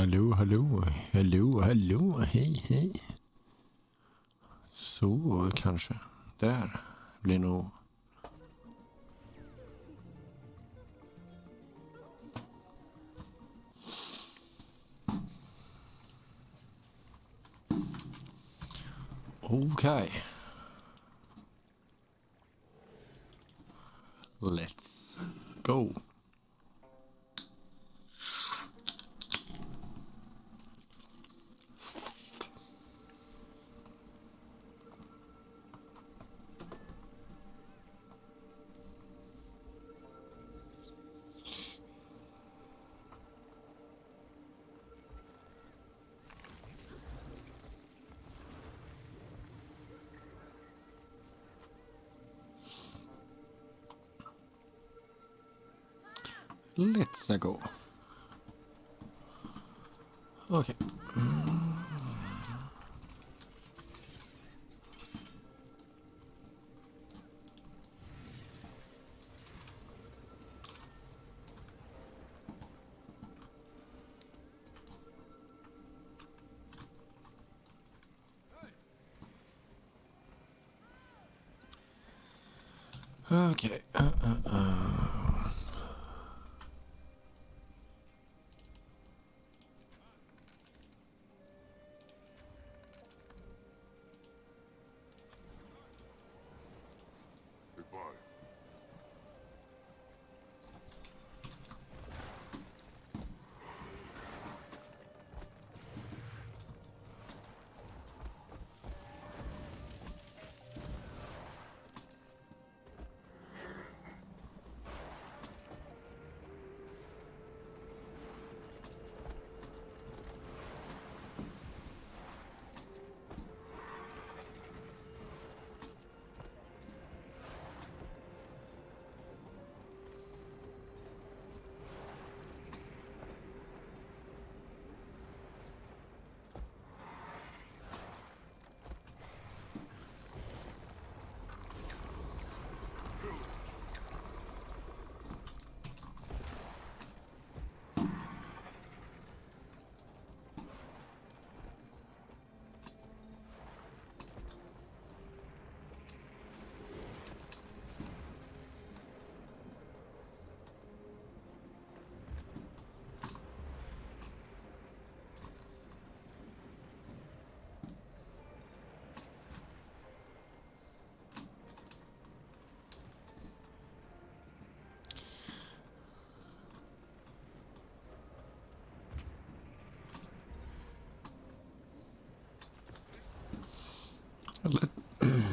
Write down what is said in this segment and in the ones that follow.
Hallå, hallå, hallå, hallå, hej, hej. Så kanske. Där blir nog... Okej. Let's go. Let's go. Okej. Okej. Goodbye.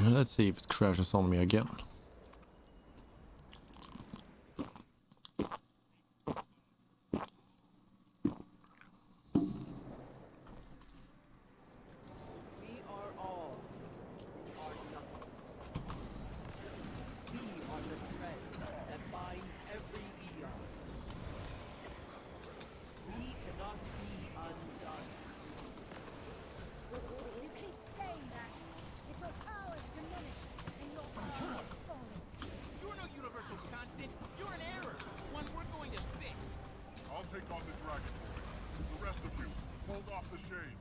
Let's see if it crashes on me again. We are all, are nothing. We are the thread that binds every eon. We cannot be undone. You keep saying that, yet your power is diminished and your power is falling. You're no universal constant. You're an error. One we're going to fix. I'll take on the dragon. The rest of you, hold off the shades.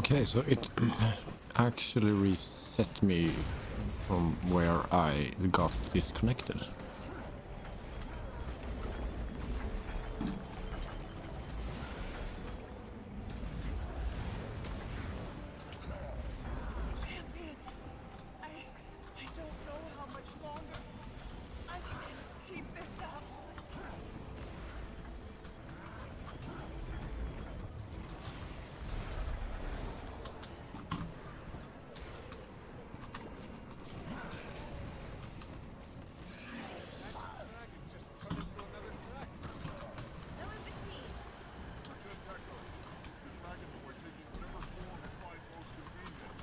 Okay, so it actually reset me from where I got disconnected. Champion, I don't know how much longer I can keep this up. No one succeeds. Just echoes. The dragon boy taking whatever form it finds most convenient.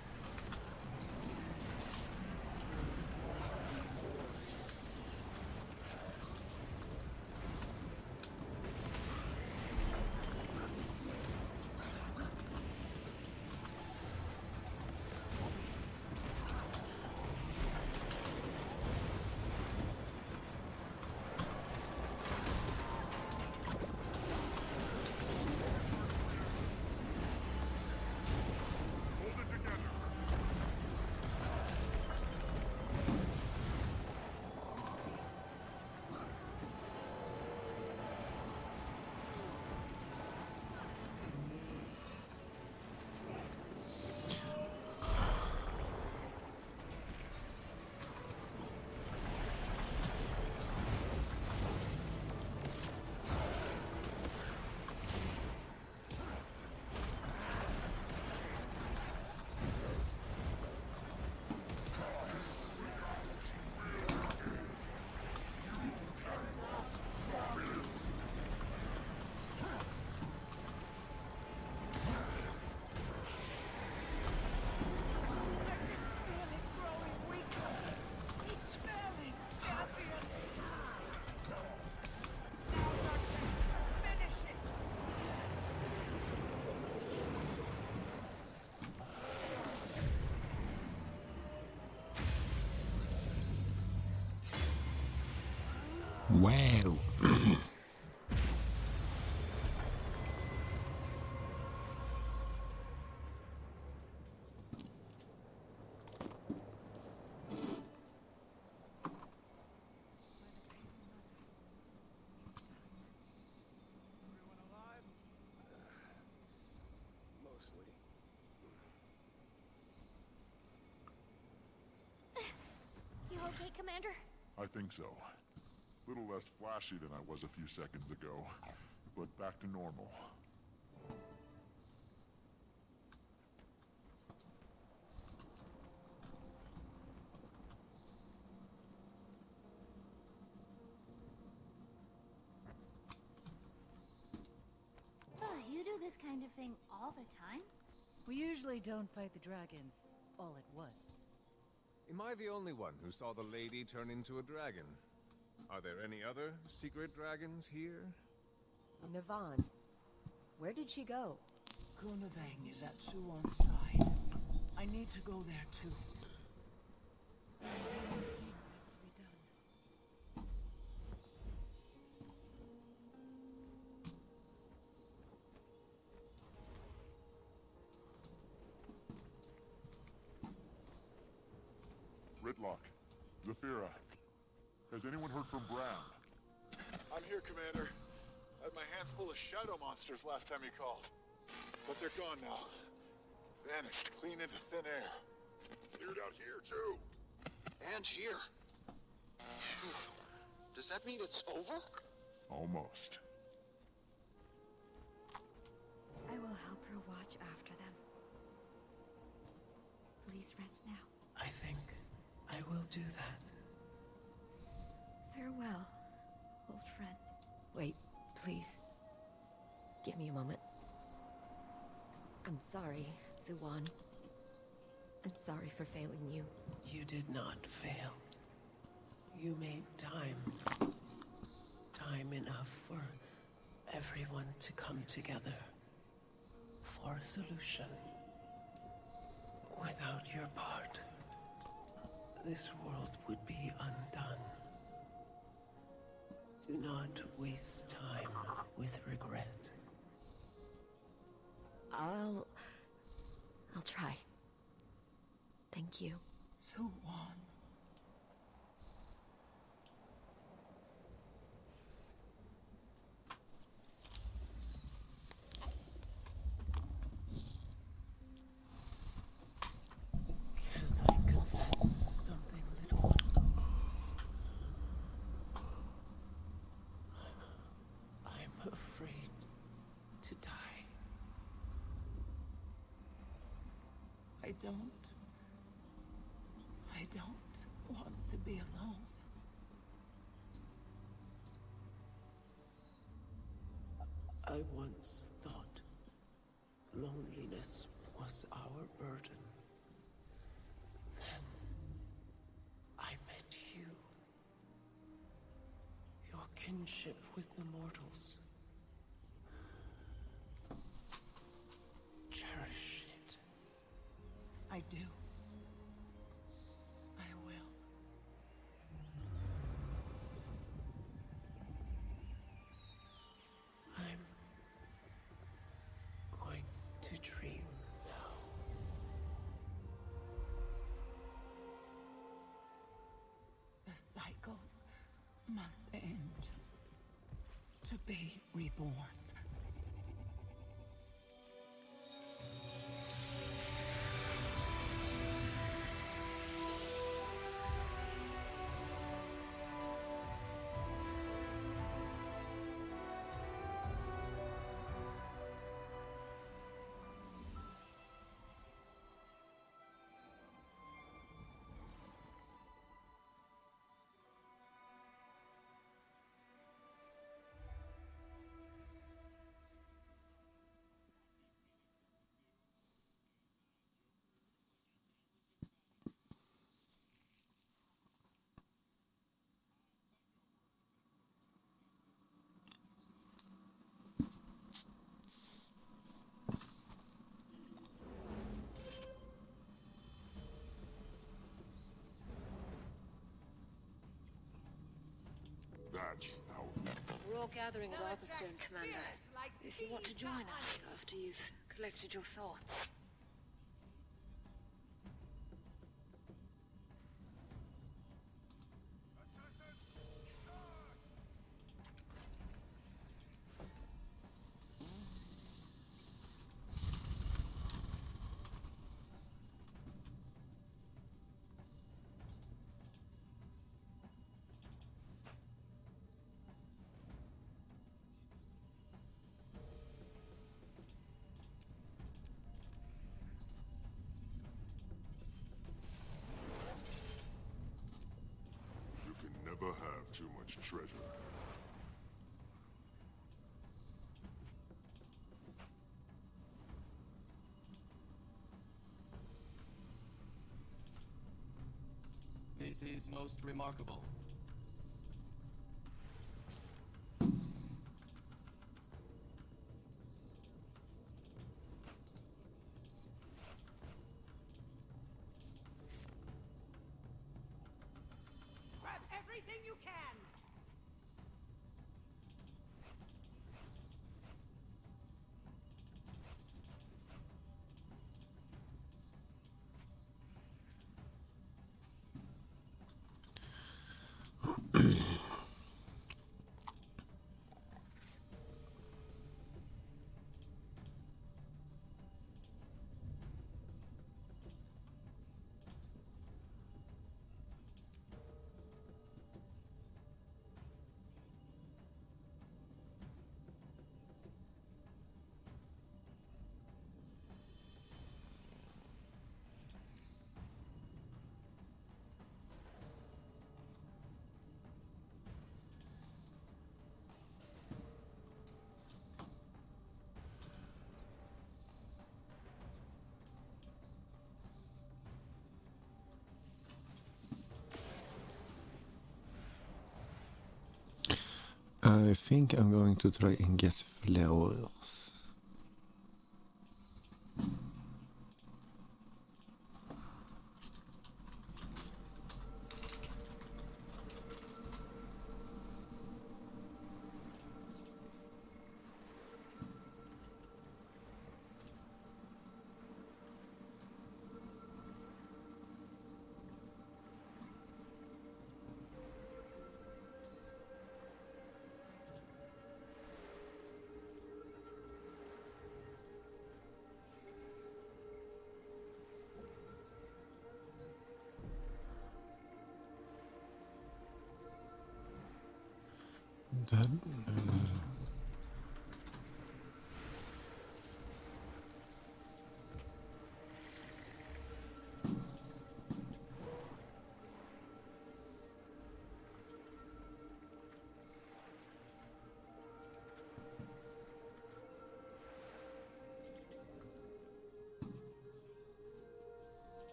Hold it together. Feel it growing weaker. It's failing, champion. Now, Darkness, finish it. Wow. You okay, Commander? I think so. Little less flashy than I was a few seconds ago, but back to normal. You do this kind of thing all the time? We usually don't fight the dragons all at once. Am I the only one who saw the lady turn into a dragon? Are there any other secret dragons here? Navan. Where did she go? Kunavang is at Suwon's side. I need to go there too. Ritlock, Zafira, has anyone heard from Bram? I'm here, Commander. I had my hands full of shadow monsters last time you called. But they're gone now. Vanished, clean into thin air. Cleared out here, too. And here. Does that mean it's over? Almost. I will help her watch after them. Please rest now. I think I will do that. Farewell, old friend. Wait, please. Give me a moment. I'm sorry, Suwon. I'm sorry for failing you. You did not fail. You made time. Time enough for everyone to come together. For a solution. Without your part, this world would be undone. Do not waste time with regret. Thank you. So on. Can I confess something, little one? I'm afraid to die. I don't want to be alone. I once thought loneliness was our burden. Then I met you. Your kinship with the mortals. Cherish it. I do. I will. I'm going to dream now. The cycle must end to be reborn. That's how. We're all gathering at Arborstone, Commander. If you want to join us after you've collected your thoughts. You can never have too much treasure. This is most remarkable. Grab everything you can! I think I'm going to try and get flowers. dead.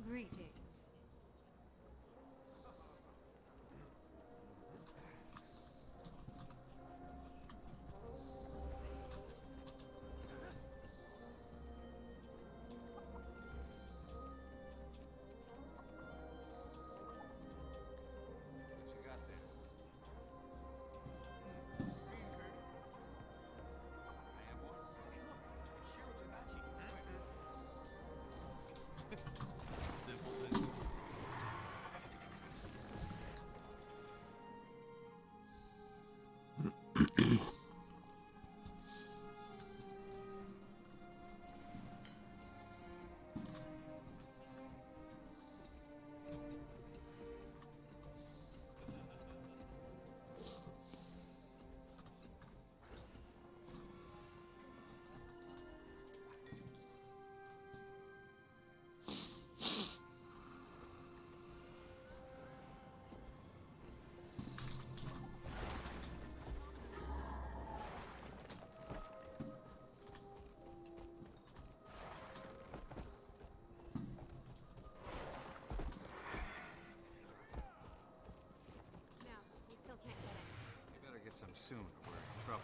Greetings. What you got there? I have one. Hey, look, it's Shiro Tagachi. Simpleton. No, we still can't get it. You better get some soon or we're in trouble.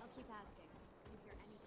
I'll keep asking. If you hear anything.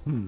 Okay.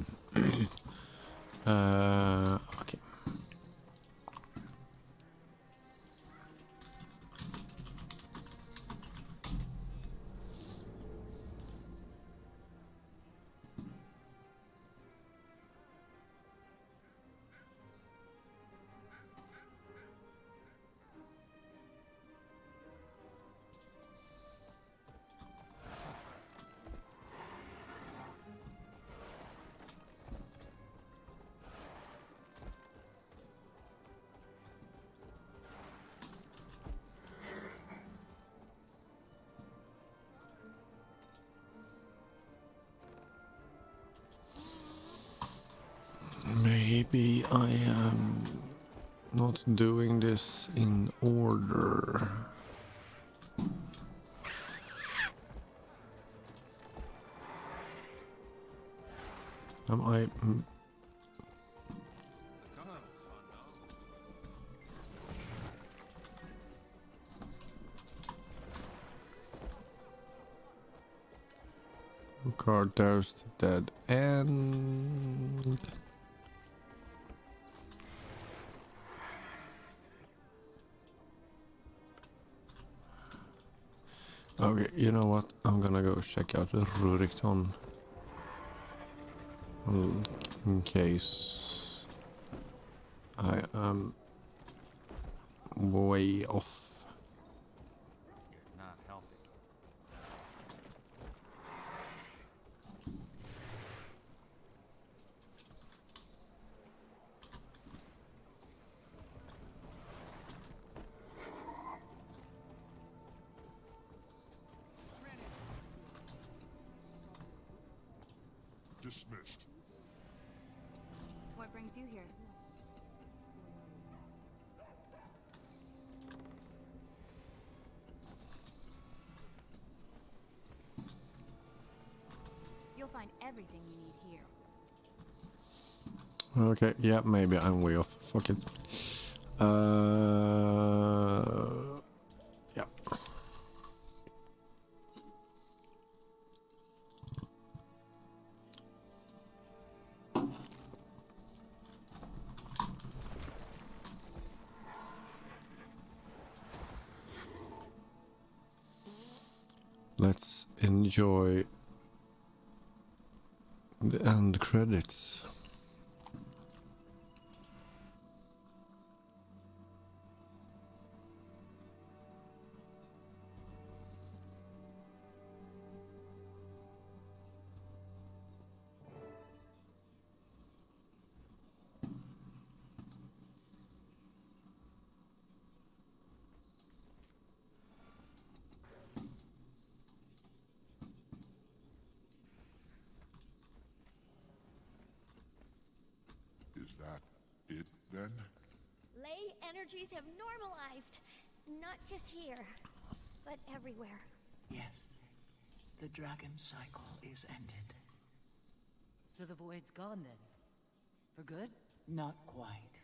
Maybe I am not doing this in order. Am I? Card there's the dead end. Okay, you know what? I'm gonna go check out Rurikton. In case I am way off. You're not healthy. Dismissed. What brings you here? You'll find everything you need here. Okay, yeah, maybe I'm way off. Fuck it. Yeah. Let's enjoy the end credits. Is that it, then? Ley energies have normalized. Not just here, but everywhere. Yes. The dragon cycle is ended. So the void's gone then? For good? Not quite.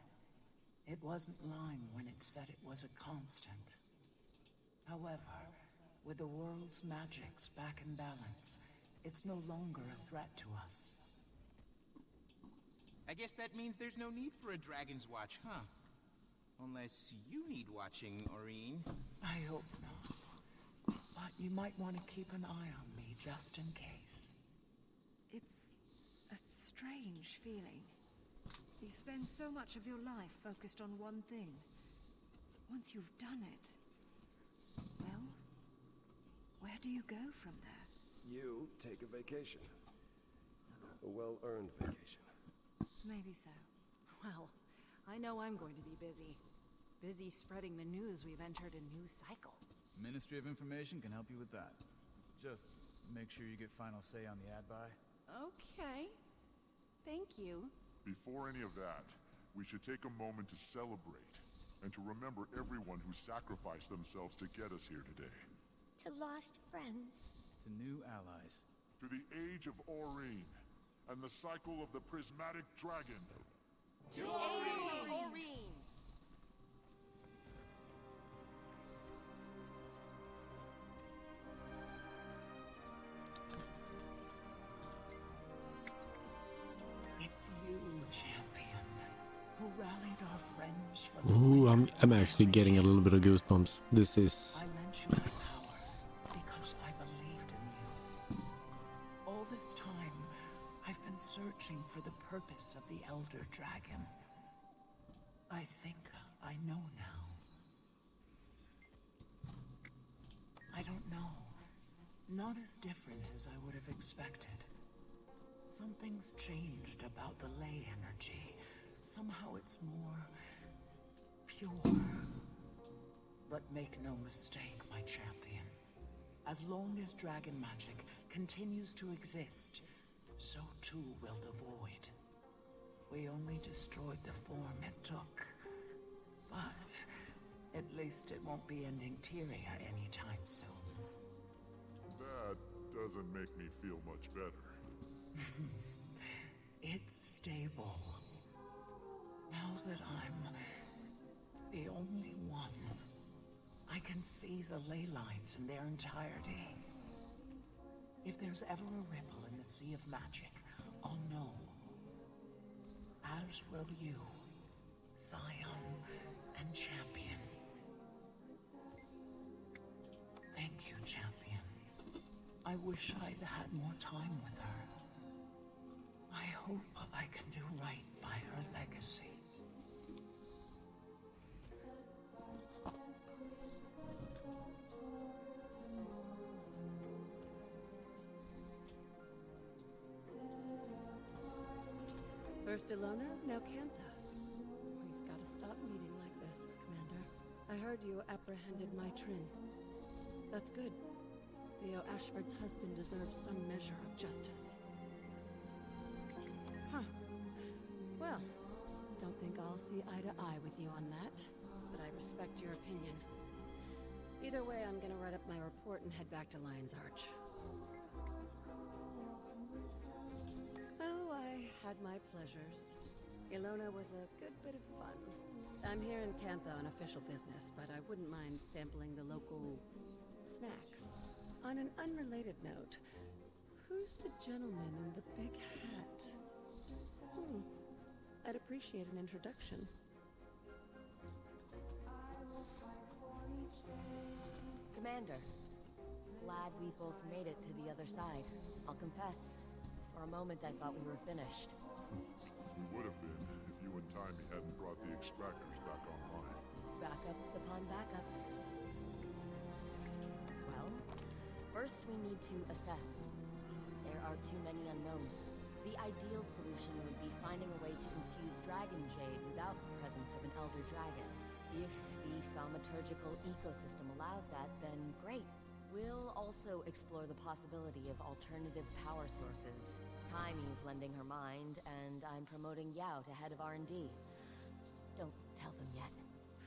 It wasn't lying when it said it was a constant. However, with the world's magics back in balance, it's no longer a threat to us. I guess that means there's no need for a Dragon's Watch, huh? Unless you need watching, Aurene. I hope not. But you might want to keep an eye on me just in case. It's a strange feeling. You spend so much of your life focused on one thing. Once you've done it, well, where do you go from there? You take a vacation. A well-earned vacation. Maybe so. Well, I know I'm going to be busy. Busy spreading the news we've entered a new cycle. Ministry of Information can help you with that. Just make sure you get final say on the ad buy. Okay. Thank you. Before any of that, we should take a moment to celebrate and to remember everyone who sacrificed themselves to get us here today. To lost friends. To new allies. To the age of Aurene and the cycle of the prismatic dragon. To Aurene! It's you, champion, who rallied our friends from the Ooh, brink I'm of actually getting a little bit of goosebumps. This is... I lent you my power because I believed in you. All this time, I've been searching for the purpose of the Elder Dragon. I think I know now. I don't know. Not as different as I would have expected. Something's changed about the ley energy. Somehow it's more pure. But make no mistake, my champion. As long as dragon magic continues to exist, so too will the void. We only destroyed the form it took. But at least it won't be ending Tyria anytime soon. That doesn't make me feel much better. It's stable. Now that I'm the only one, I can see the ley lines in their entirety. If there's ever a ripple in the sea of magic, I'll know. As will you, Scion and Champion. Thank you, Champion. I wish I'd had more time with her. I hope I can do right by her legacy. First Ilona, now Cantha. We've got to stop meeting like this, Commander. I heard you apprehended my Trin. That's good. Theo Ashford's husband deserves some measure of justice. Huh. Well, don't think I'll see eye to eye with you on that, but I respect your opinion. Either way, I'm gonna write up my report and head back to Lion's Arch. Oh, I had my pleasures. Ilona was a good bit of fun. I'm here in Cantha on official business, but I wouldn't mind sampling the local snacks. On an unrelated note, who's the gentleman in the big hat? I'd appreciate an introduction. Commander, glad we both made it to the other side. I'll confess, for a moment I thought we were finished. We would have been if you and Timey hadn't brought the extractors back online. Backups upon backups. Well, first we need to assess. There are too many unknowns. The ideal solution would be finding a way to infuse Dragon Jade without the presence of an Elder Dragon. If the thaumaturgical ecosystem allows that, then great. We'll also explore the possibility of alternative power sources. Timey's lending her mind, and I'm promoting Yao to head of R&D. Don't tell them yet.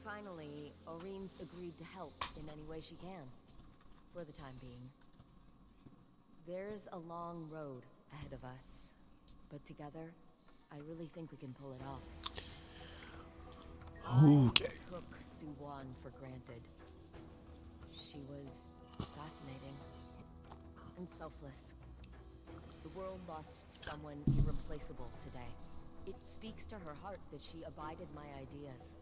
Finally, Oreen's agreed to help in any way she can. For the time being. There's a long road ahead of us. But together, I really think we can pull it off. Okay. I took Suwon for granted. She was fascinating and selfless. The world lost someone irreplaceable today. It speaks to her heart that she abided my ideas,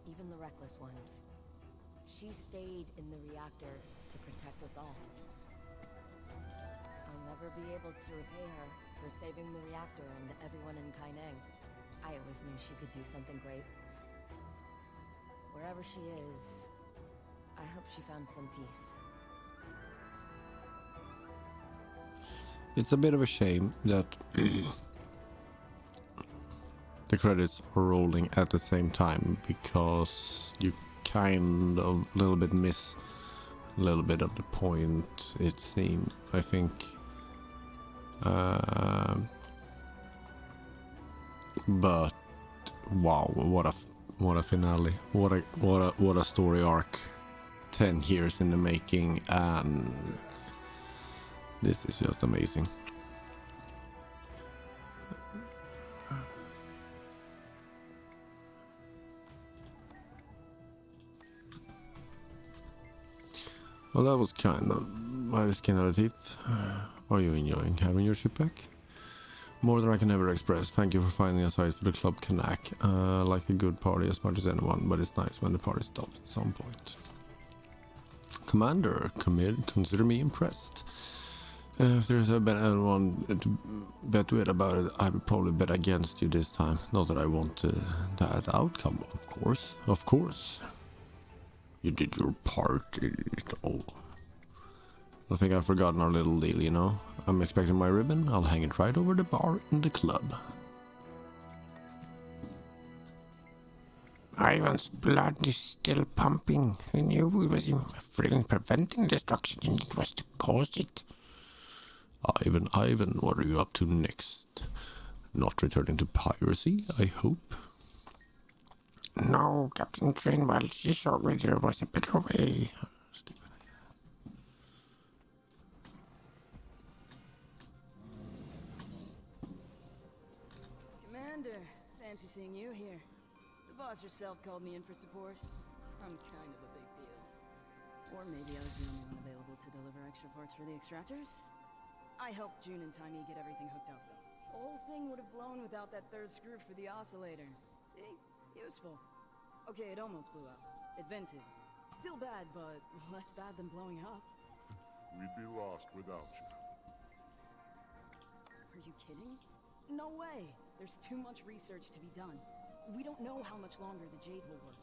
even the reckless ones. She stayed in the reactor to protect us all. I'll never be able to repay her for saving the reactor and everyone in Kaineng. I always knew she could do something great. Wherever she is, I hope she found some peace. It's a bit of a shame that the credits are rolling at the same time, because you kind of a little bit miss a little bit of the point, it seemed. I think but wow, what a finale, what a story arc. 10 years in the making, and this is just amazing. Well, that was kind of relativt. Are you enjoying having your ship back? More than I can ever express. Thank you for finding a site for the Club Kanak. Like a good party as much as anyone, but it's nice when the party stops at some point. Commander, consider me impressed. If there's been anyone to bet with about it, I would probably bet against you this time. Not that I want that outcome, of course. Of course. You did your part. Oh. I think I've forgotten our little deal, you know? I'm expecting my ribbon. I'll hang it right over the bar in the club. Ivan's blood is still pumping. I knew he was in preventing destruction and it was to cause it. Ivan, what are you up to next? Not returning to piracy, I hope? No, Captain Trainwell, she showed me there was a better way. Commander, fancy seeing you here. The boss herself called me in for support. I'm kind of a big deal. Or maybe I was the only one available to deliver extra parts for the extractors. I helped June and Timey get everything hooked up, though. The whole thing would have blown without that third screw for the oscillator. See? Useful. Okay, it almost blew up. It vented. Still bad, but less bad than blowing up. We'd be lost without you. Are you kidding? No way! There's too much research to be done. We don't know how much longer the Jade will work.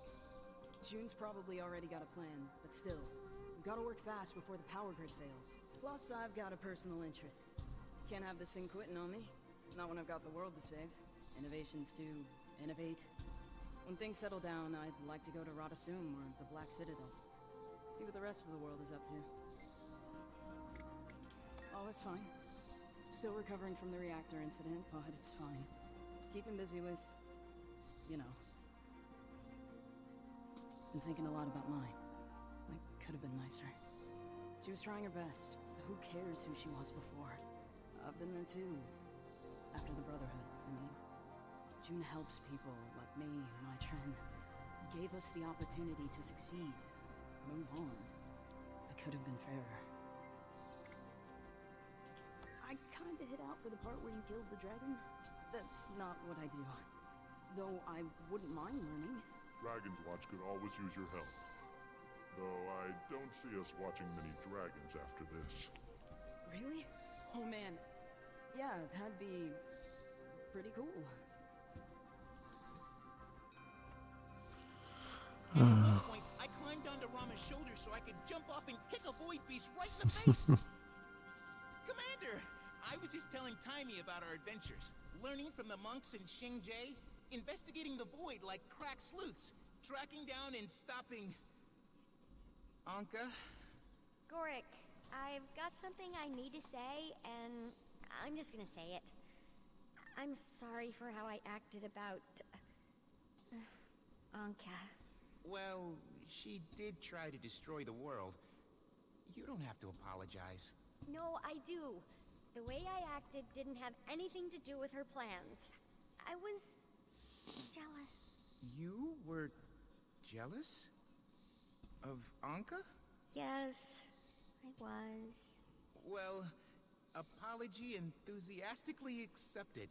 June's probably already got a plan, but still, we've got to work fast before the power grid fails. Plus, I've got a personal interest. Can't have this thing quitting on me. Not when I've got the world to save. Innovations to innovate. When things settle down, I'd like to go to Radasum or the Black Citadel. See what the rest of the world is up to. Oh, it's fine. Still recovering from the reactor incident, but it's fine. Keeping busy with, you know. Been thinking a lot about mine. I could have been nicer. She was trying her best. Who cares who she was before? I've been there too. After the Brotherhood, I mean. June helps people like me, my Tren. Gave us the opportunity to succeed. Move on. I could have been fairer. I kinda hit out for the part where you killed the dragon. That's not what I do. Though I wouldn't mind learning. Dragon's Watch could always use your help. Though I don't see us watching many dragons after this. Really? Oh man. Yeah, that'd be pretty cool. At one point, I climbed onto Rama's shoulder so I could jump off and kick a void beast right in the face. Commander, I was just telling Timey about our adventures. Learning from the monks in Xingzhou, investigating the void like crack sleuths, tracking down and stopping... Anka? Gorik, I've got something I need to say, and I'm just gonna say it. I'm sorry for how I acted about... Anka. Well, she did try to destroy the world. You don't have to apologize. No, I do. The way I acted didn't have anything to do with her plans. I was... jealous. You were... jealous? Of Anka? Yes, I was. Well, apology enthusiastically accepted.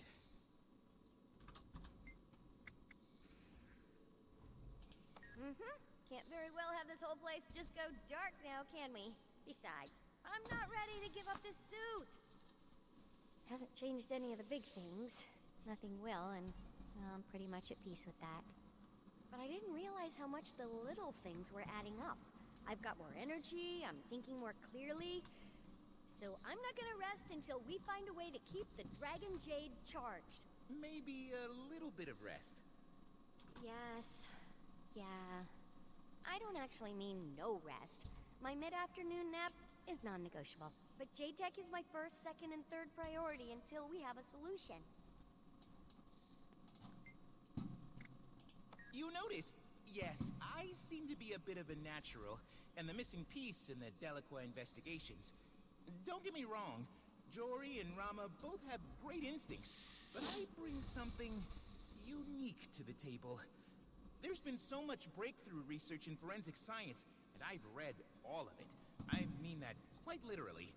Can't very well have this whole place just go dark now, can we? Besides, I'm not ready to give up this suit. Hasn't changed any of the big things. Nothing will, and well, I'm pretty much at peace with that. But I didn't realize how much the little things were adding up. I've got more energy, I'm thinking more clearly. So I'm not gonna rest until we find a way to keep the Dragon Jade charged. Maybe a little bit of rest. Yes. Yeah. I don't actually mean no rest. My mid-afternoon nap is non-negotiable. But J-Tech is my first, second, and third priority until we have a solution. You noticed? Yes, I seem to be a bit of a natural, and the missing piece in the Delacroix investigations. Don't get me wrong, Jory and Rama both have great instincts, but I bring something unique to the table. There's been so much breakthrough research in forensic science, and I've read all of it. I mean that quite literally.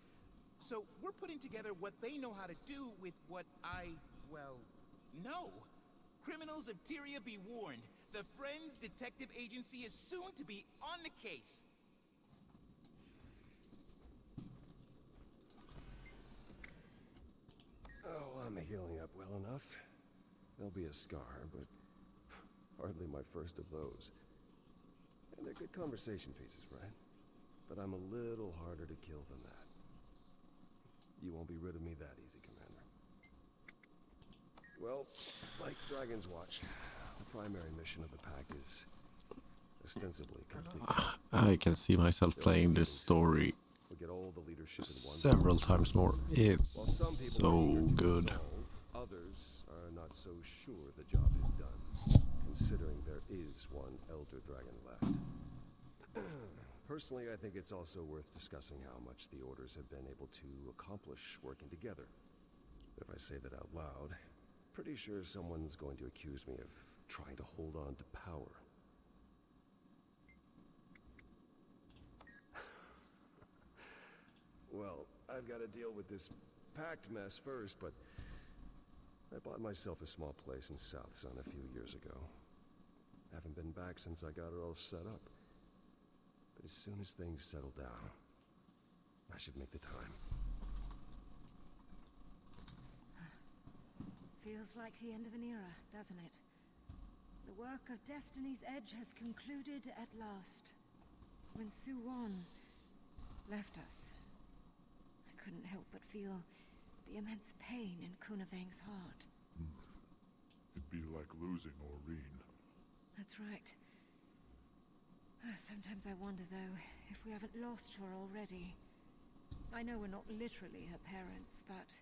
So we're putting together what they know how to do with what I, well, know. Criminals of Tyria be warned. The Friends Detective Agency is soon to be on the case. Oh, I'm healing up well enough. There'll be a scar, but hardly my first of those. And they're good conversation pieces, right? But I'm a little harder to kill than that. You won't be rid of me that easy, Commander. Well, like Dragon's Watch, the primary mission of the Pact is ostensibly complete. I can see myself playing this story We'll get all the leadership in one several times more. It's While some people so are eager to good. resolve, others are not so sure the job is done, considering there is one Elder Dragon left. Personally, I think it's also worth discussing how much the Orders have been able to accomplish working together. If I say that out loud, pretty sure someone's going to accuse me of trying to hold on to power. Well, I've got to deal with this Pact mess first, but I bought myself a small place in South Sun a few years ago. Haven't been back since I got her all set up. But as soon as things settle down, I should make the time. Feels like the end of an era, doesn't it? The work of Destiny's Edge has concluded at last. When Suwon left us, I couldn't help but feel the immense pain in Kunavang's heart. It'd be like losing Aurene. That's right. Sometimes I wonder, though, if we haven't lost her already. I know we're not literally her parents, but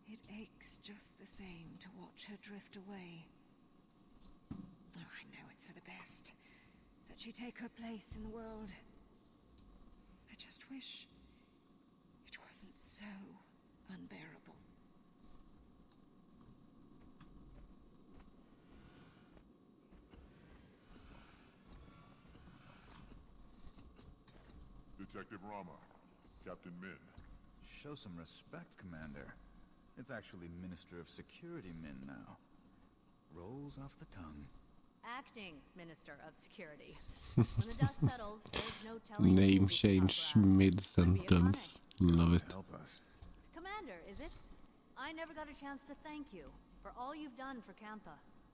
it aches just the same to watch her drift away. Oh, I know it's for the best, that she take her place in the world. I just wish it wasn't so unbearable. Detective Rama, Captain Min. Show some respect, Commander. It's actually Minister of Security Min now. Rolls off the tongue. Acting Minister of Security. When the dust settles, there's no telling. Name change mid-sentence. Love it. Help us. Commander, is it? I never got a chance to thank you for all you've done for Kantha.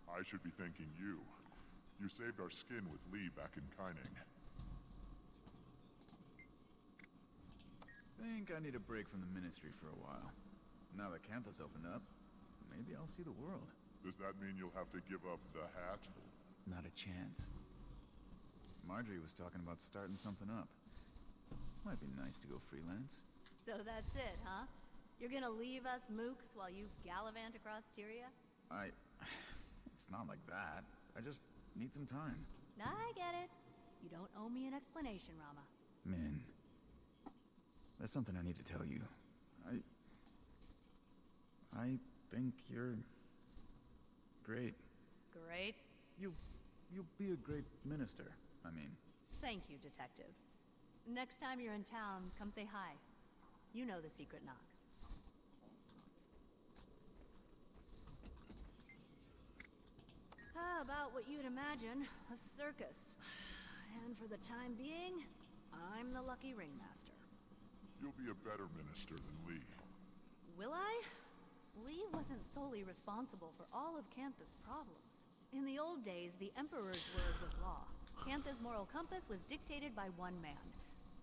I should be thanking you. You saved our skin with Lee back in Kaining. Think I need a break from the Ministry for a while. Now that Kantha's opened up, maybe I'll see the world. Does that mean you'll have to give up the hat? Not a chance. Marjorie was talking about starting something up. Might be nice to go freelance. So that's it, huh? You're gonna leave us mooks while you gallivant across Tyria? It's not like that. I just need some time. I get it. You don't owe me an explanation, Rama. Min, there's something I need to tell you. I think you're great. Great? You'll be a great minister, I mean. Thank you, Detective. Next time you're in town, come say hi. You know the secret knock. About what you'd imagine, a circus. And for the time being, I'm the lucky ringmaster. You'll be a better minister than Lee. Will I? Lee wasn't solely responsible for all of Kantha's problems. In the old days, the Emperor's word was law. Kantha's moral compass was dictated by one man.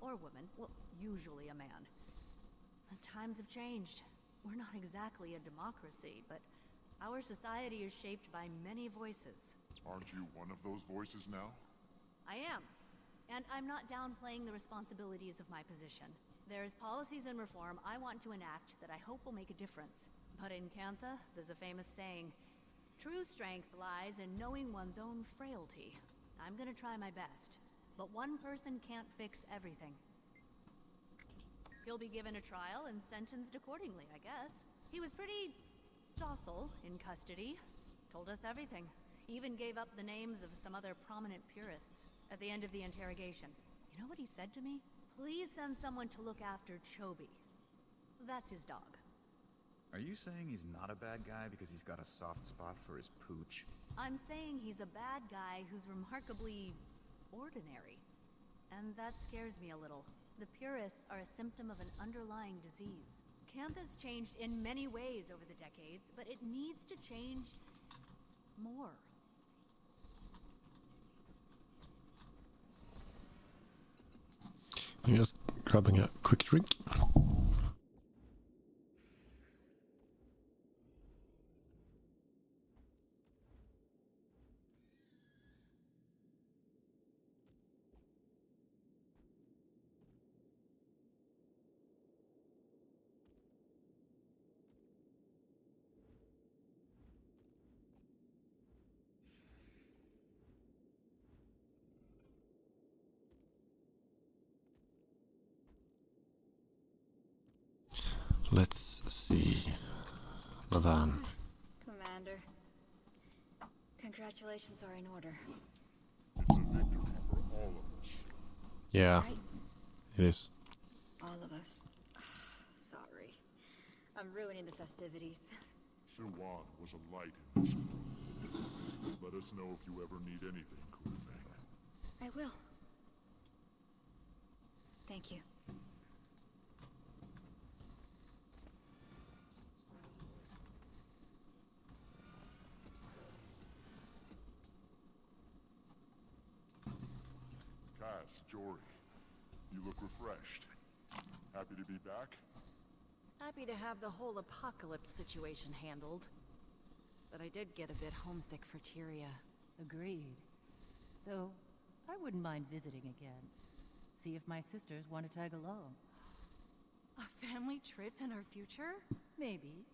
Or woman. Well, usually a man. And times have changed. We're not exactly a democracy, but our society is shaped by many voices. Aren't you one of those voices now? I am. And I'm not downplaying the responsibilities of my position. There's policies and reform I want to enact that I hope will make a difference. But in Kantha, there's a famous saying, true strength lies in knowing one's own frailty. I'm gonna try my best, but one person can't fix everything. He'll be given a trial and sentenced accordingly, I guess. He was pretty docile in custody. Told us everything. Even gave up the names of some other prominent purists at the end of the interrogation. You know what he said to me? Please send someone to look after Chobi. That's his dog. Are you saying he's not a bad guy because he's got a soft spot for his pooch? I'm saying he's a bad guy who's remarkably ordinary. And that scares me a little. The purists are a symptom of an underlying disease. Camp has changed in many ways over the decades, but it needs to change more. Just grabbing a quick drink. Let's see. The van. Commander, congratulations are in order. It's a victory for all of us. Yeah, Right? it is. All of us. Sorry. I'm ruining the festivities. Siwan was a light in this world. Let us know if you ever need anything, Crewman. I will. Thank you. Cass, Jory, you look refreshed. Happy to be back? Happy to have the whole apocalypse situation handled. But I did get a bit homesick for Tyria. Agreed. Though, I wouldn't mind visiting again. See if my sisters want to tag along. A family trip in our future? Maybe.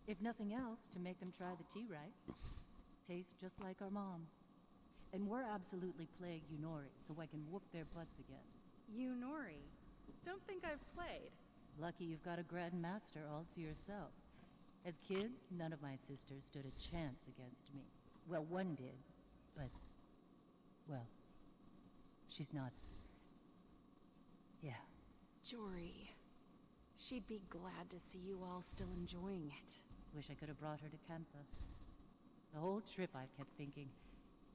If nothing else, to make them try the tea rice. Tastes just like our moms. And we're absolutely playing Yunori, so I can whoop their butts again. Yunori? Don't think I've played. Lucky you've got a grandmaster all to yourself. As kids, none of my sisters stood a chance against me. Well, one did, but... well, she's not... yeah. Jory. She'd be glad to see you all still enjoying it. Wish I could have brought her to Kantha. The whole trip I've kept thinking,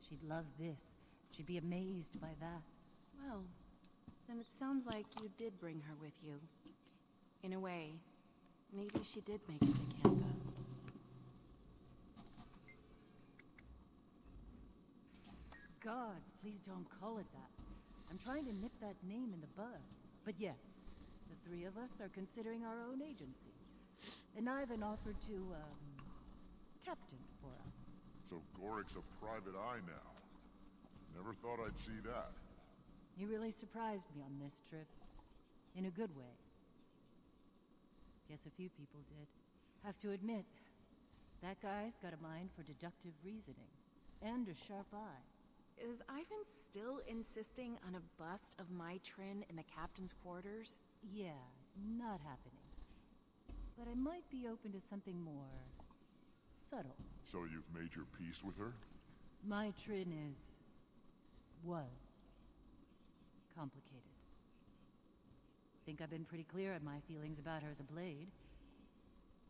she'd love this. She'd be amazed by that. Well, then it sounds like you did bring her with you. In a way, maybe she did make it to Kantha. Gods, please don't call it that. I'm trying to nip that name in the bud. But yes, the three of us are considering our own agency. And Ivan offered to, captain for us. So Gorik's a private eye now. Never thought I'd see that. He really surprised me on this trip. In a good way. Guess a few people did. Have to admit, that guy's got a mind for deductive reasoning. And a sharp eye. Is Ivan still insisting on a bust of my Trin in the captain's quarters? Yeah, not happening. But I might be open to something more... subtle. So you've made your peace with her? My Trin was complicated. Think I've been pretty clear on my feelings about her as a blade.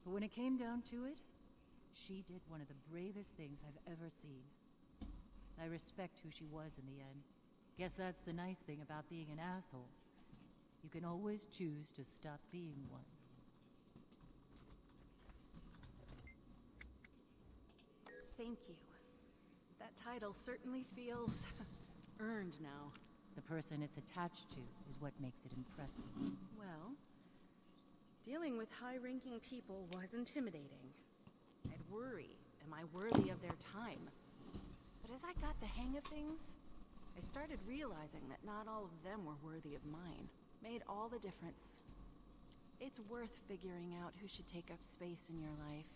But when it came down to it, she did one of the bravest things I've ever seen. I respect who she was in the end. Guess that's the nice thing about being an asshole. You can always choose to stop being one. Thank you. That title certainly feels earned now. The person it's attached to is what makes it impressive. Well, dealing with high-ranking people was intimidating. I'd worry, am I worthy of their time? But as I got the hang of things, I started realizing that not all of them were worthy of mine. Made all the difference. It's worth figuring out who should take up space in your life.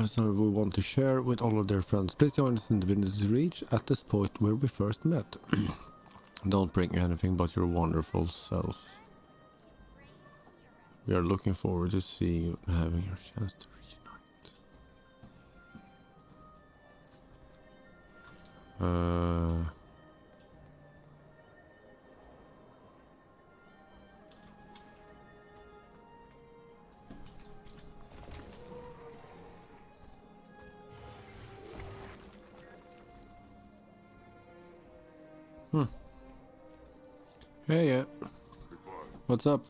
So we want to share with all of their friends. Please join us in Divinity's Reach at this point where we first met. Don't bring anything but your wonderful self. We are looking forward to seeing you and having your chance to reunite. Hey, yeah. What's up?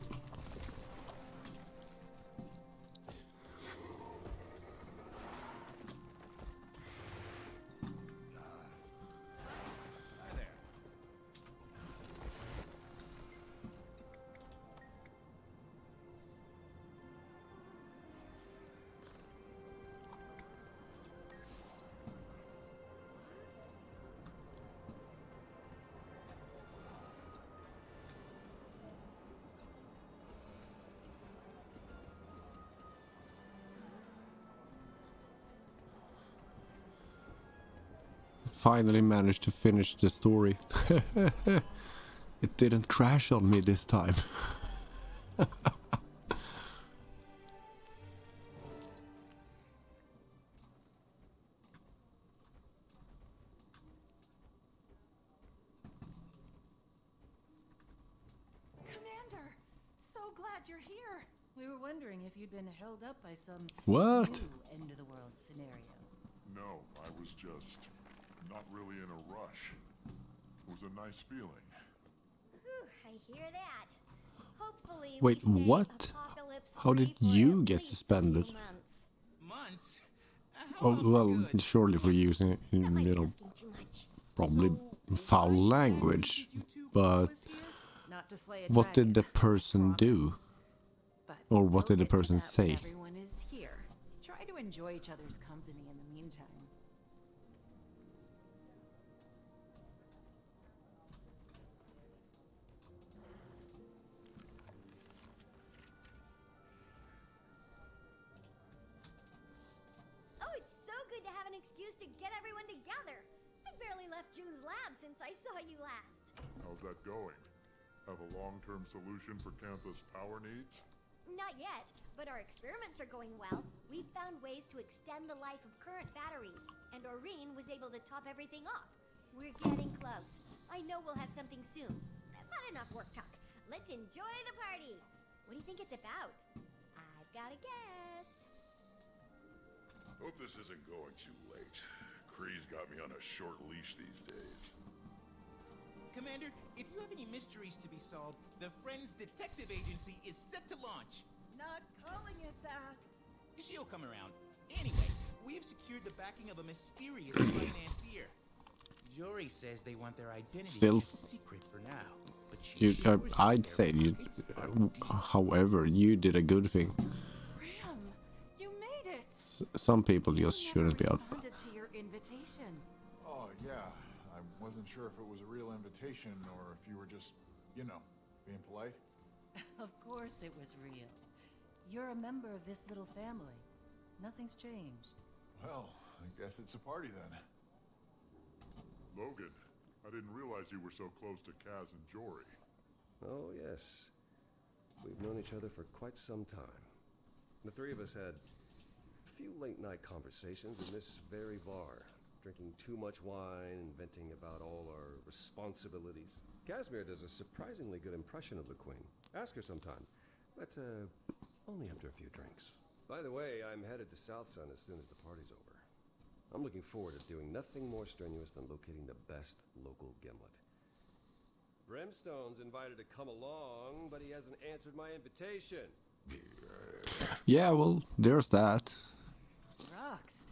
Finally managed to finish the story. It didn't crash on me this time. Commander, so glad you're here. We were wondering if you'd been held up by some What? new end of the world scenario. No, I was just not really in a rush. It was a nice feeling. Whew, I hear that. Hopefully Wait, we stay what? How did you get suspended? Months? Oh, well, surely for using, you know, probably foul language. But what did the person do? Or what did the person say? Everyone is here. Try to enjoy each other's company in the meantime. Oh, it's so good to have an excuse to get everyone together. I barely left June's lab since I saw you last. How's that going? Have a long-term solution for Campus power needs? Not yet, but our experiments are going well. We've found ways to extend the life of current batteries, and Aurene was able to top everything off. We're getting close. I know we'll have something soon. But enough work talk. Let's enjoy the party. What do you think it's about? I've got a guess. Hope this isn't going too late. Kree's got me on a short leash these days. Commander, if you have any mysteries to be solved, the Friends Detective Agency is set to launch. Not calling it that. She'll come around. Anyway, we have secured the backing of a mysterious financier. Jory says they want their identity Still, kept secret for now. But she I'd say you. However, you did a good thing. Ram, you made it. Some people just shouldn't be out. Responded to your invitation. Oh, yeah. I wasn't sure if it was a real invitation or if you were just, you know, being polite. Of course it was real. You're a member of this little family. Nothing's changed. Well, I guess it's a party then. Logan, I didn't realize you were so close to Kaz and Jory. Oh, yes. We've known each other for quite some time. The three of us had a few late-night conversations in this very bar, drinking too much wine and venting about all our responsibilities. Casimir does a surprisingly good impression of the Queen. Ask her sometime, but only after a few drinks. By the way, I'm headed to South Sun as soon as the party's over. I'm looking forward to doing nothing more strenuous than locating the best local gimlet. Brimstone's invited to come along, but he hasn't answered my invitation. Yeah, well, there's that. Rocks.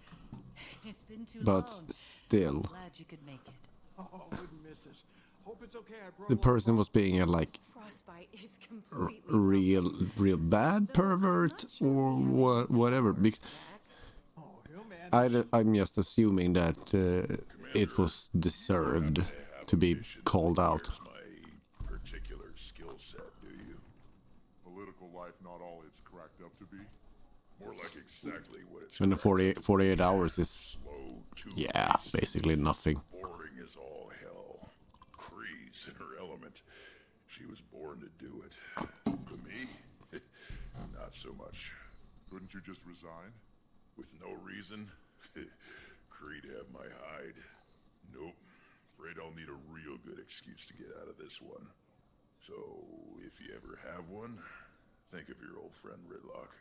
It's been too But long. still, Glad you could make it. Oh, good missus. Hope it's okay. I brought the person was being a like Frostbite is completely real bad pervert or whatever. Because I'm just assuming that it was deserved to be called out. My particular skill set, do you? Political life not all it's cracked up to be? More like exactly what it's And the cracked up 48 to be. hours is, Slow, yeah, two-faced, basically nothing. boring as all hell. Kree's in her element. She was born to do it. But me? Not so much. Couldn't you just resign? With no reason? Kree'd have my hide. Nope. Afraid I'll need a real good excuse to get out of this one. So, if you ever have one, think of your old friend Ridlock.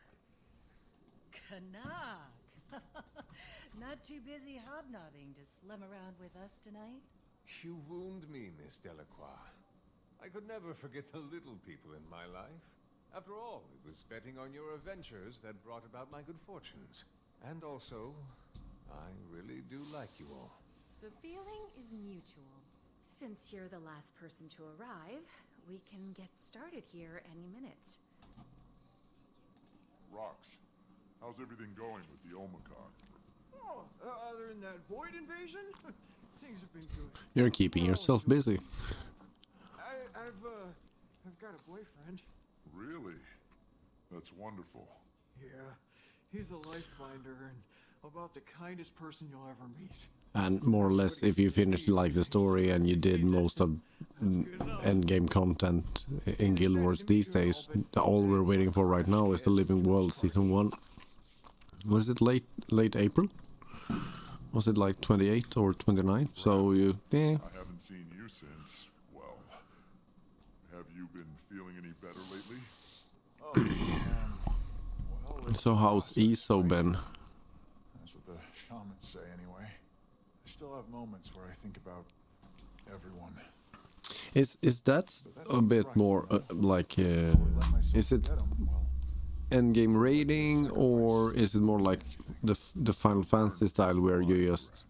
Canuck! Not too busy hobnobbing to slum around with us tonight? You wound me, Miss Delacroix. I could never forget the little people in my life. After all, it was betting on your adventures that brought about my good fortunes. And also, I really do like you all. The feeling is mutual. Since you're the last person to arrive, we can get started here any minute. Rox, how's everything going with the Omicron? Oh, other than that void invasion, things have been good. You're keeping yourself busy. I've got a boyfriend. Really? That's wonderful. Yeah, he's a life finder and about the kindest person you'll ever meet. And more or less, if you finish like the story and you did most of endgame content in Guild Wars these days, all we're waiting for right now is the Living World Season 1. Was it late April? Was it like 28th or 29th? So you, yeah. I haven't seen you since, well, have you been feeling any better lately? Oh, well, So how's ESO been? that's what the shamans say anyway. I still have moments where I think about everyone. Is that a bit more is it endgame raiding, or is it more like the Final Fantasy style where you just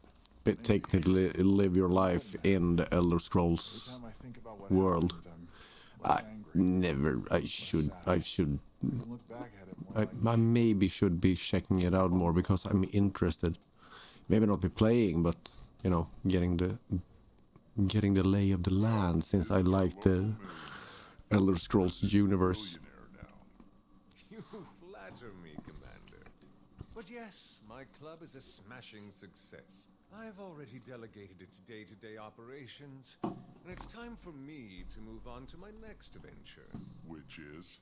technically live your life in the Elder Scrolls world? I maybe should be checking it out more because I'm interested. Maybe not be playing, but you know, getting the lay of the land, since I like the Elder Scrolls universe. You flatter me, Commander. But yes, my club is a smashing success. I've already delegated its day-to-day operations, and it's time for me to move on to my next adventure. Which is?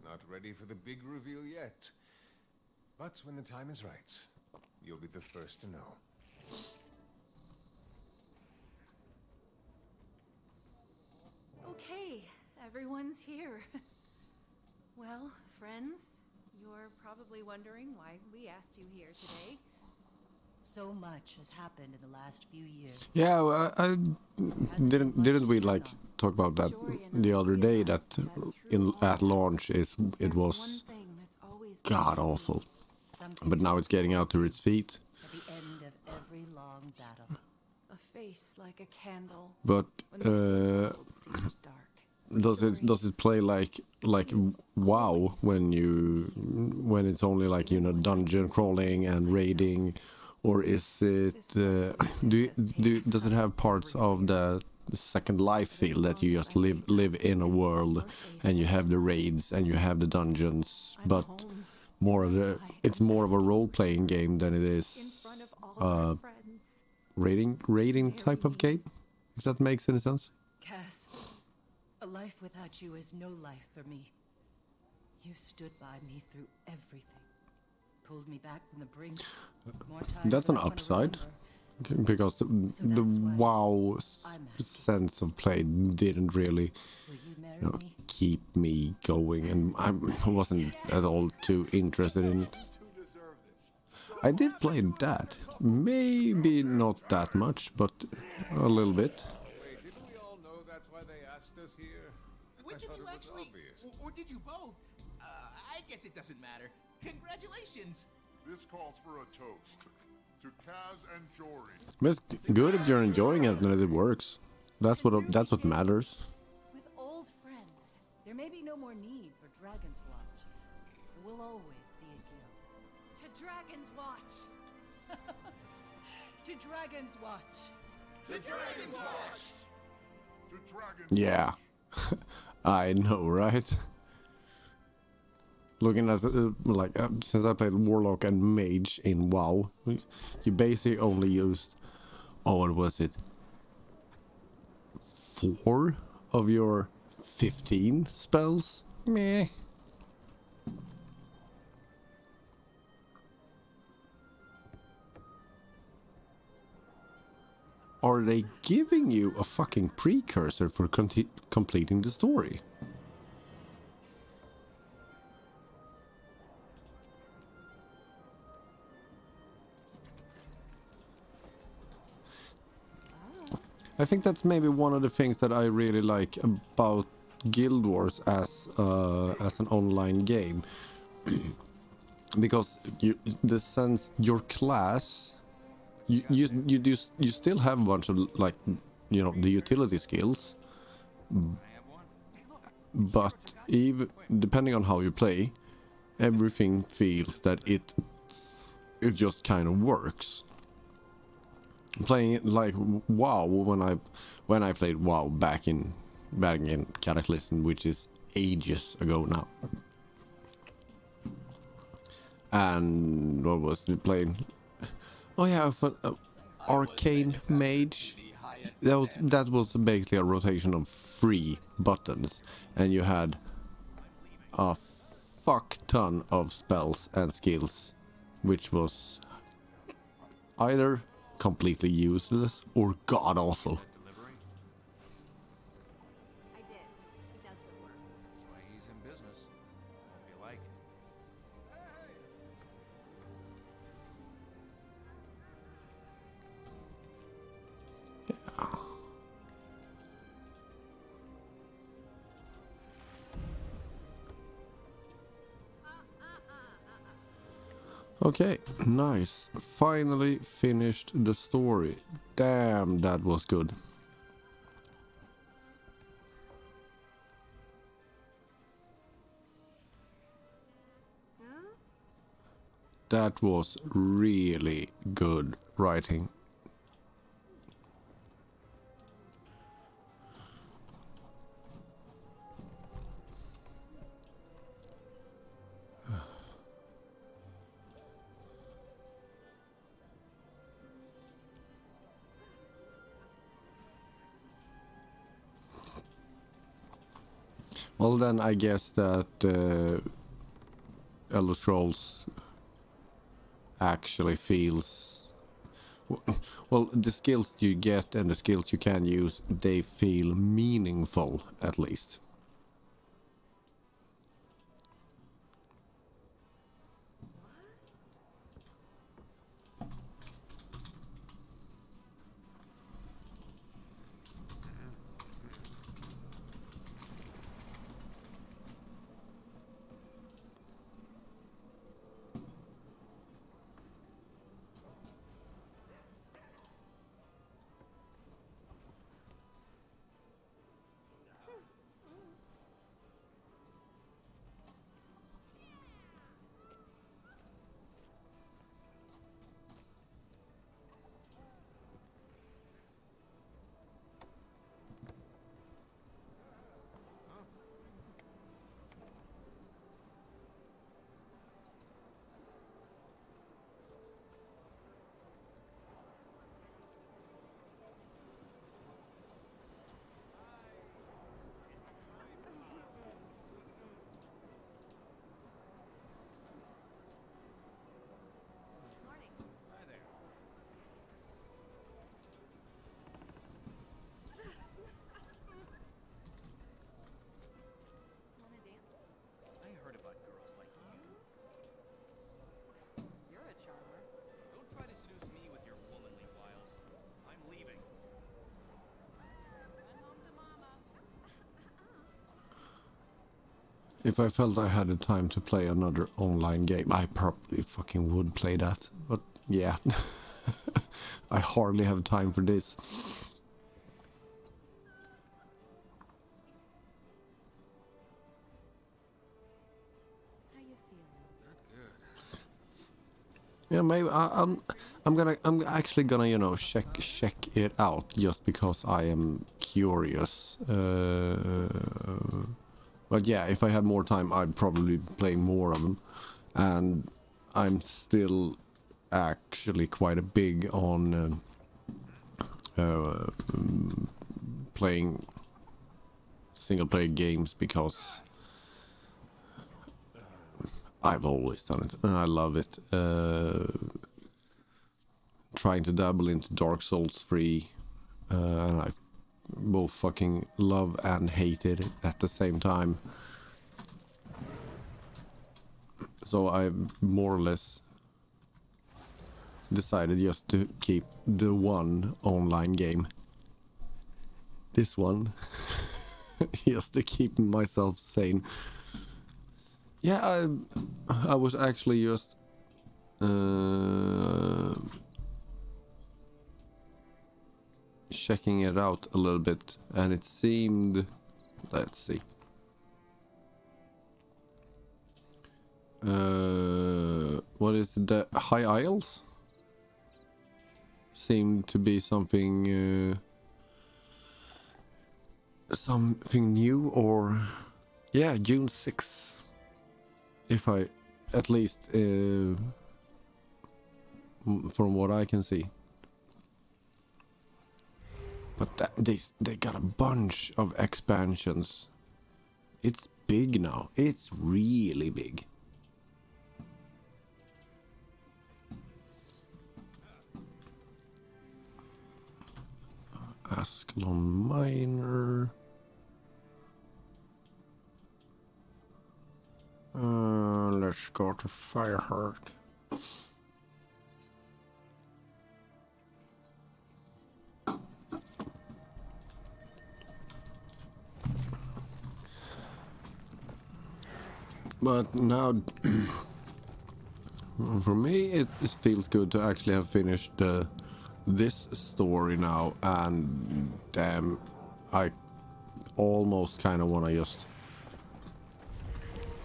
Not ready for the big reveal yet. But when the time is right, you'll be the first to know. Okay, everyone's here. Well, friends, you're probably wondering why we asked you here today. So much has happened in the last few years. Yeah, well, I didn't we like talk about that the other day, that at launch it was god awful, but now it's getting out to its feet. At the end of every long battle, a face like a candle. But does it play like WoW when it's only like, you know, dungeon crawling and raiding? Or is it does it have parts of the Second Life feel, that you just live in a world and you have the raids and you have the dungeons, but it's more of a role-playing game than it is raiding type of game, if that makes any sense? Cass, a life without you is no life for me. You stood by me through everything. Pulled me back from the brink. More times That's an than I wanna upside, remember. because the WoW sense of play didn't really, you know, keep me going, and I wasn't at all too interested in it. I did play that, maybe not that much, but a little bit. Wait, didn't we all know that's why they asked us here? Which of you actually, or did you both? I guess it doesn't matter. Congratulations! This calls for a toast to Kaz and Jory. But it's good if you're enjoying it and that it works. That's what matters. With old friends, there may be no more need for Dragon's Watch. There will always be a guild. To Dragon's Watch! To Dragon's Watch! To Dragon's Watch! To Dragon's Yeah, I know, right? looking at since I played Warlock and Mage in WoW, you basically only used, what was it, 4 of your 15 spells? Meh. Are they giving you a fucking precursor for completing the story? I think that's maybe one of the things that I really like about Guild Wars as an online game, because the sense your class, you still have a bunch of, like, you know, the utility skills, but even depending on how you play, everything feels that it just kind of works. Playing it like WoW, when I played WoW back in Cataclysm, which is ages ago now, and what was it playing? Oh yeah, Arcane Mage. That was basically a rotation of 3 buttons, and you had a fuck ton of spells and skills, which was either completely useless or god awful. I did. He does good work. That's why he's in business. Hope you like it. Okay, nice. Finally finished the story. Damn, that was good. That was really good writing. Well, then I guess that Elder Scrolls actually feels... Well, the skills you get and the skills you can use, they feel meaningful, at least. If I felt I had the time to play another online game, I probably fucking would play that. But yeah, I hardly have time for this. How you feeling? Yeah, maybe I'm actually gonna, you know, check it out just because I am curious. But yeah, if I had more time, I'd probably play more of them. And I'm still actually quite a big on playing single-player games because I've always done it and I love it. Trying to dabble into Dark Souls 3, and I both fucking love and hate it at the same time. So I more or less decided just to keep the one online game. This one. Just to keep myself sane. Yeah, I was actually just checking it out a little bit, and it seemed, let's see, what is it, the High Isles seemed to be something something new, or yeah, June 6th, if I at least from what I can see. But that, they got a bunch of expansions. It's big now. It's really big. Ascalon Minor. Let's go to Fireheart. But now, for me, it feels good to actually have finished this story now, and damn, I almost kind of want to just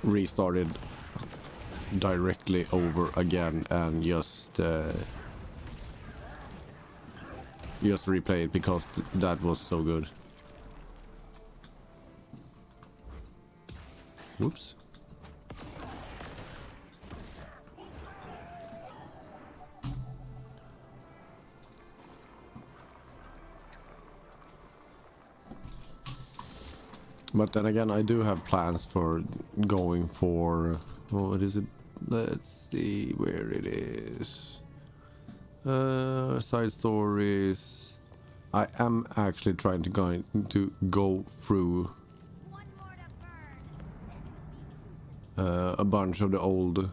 restart it directly over again and just replay it because that was so good. Whoops. But then again, I do have plans for going for, what is it? Let's see where it is. Side stories. I am actually trying to go through a bunch of the old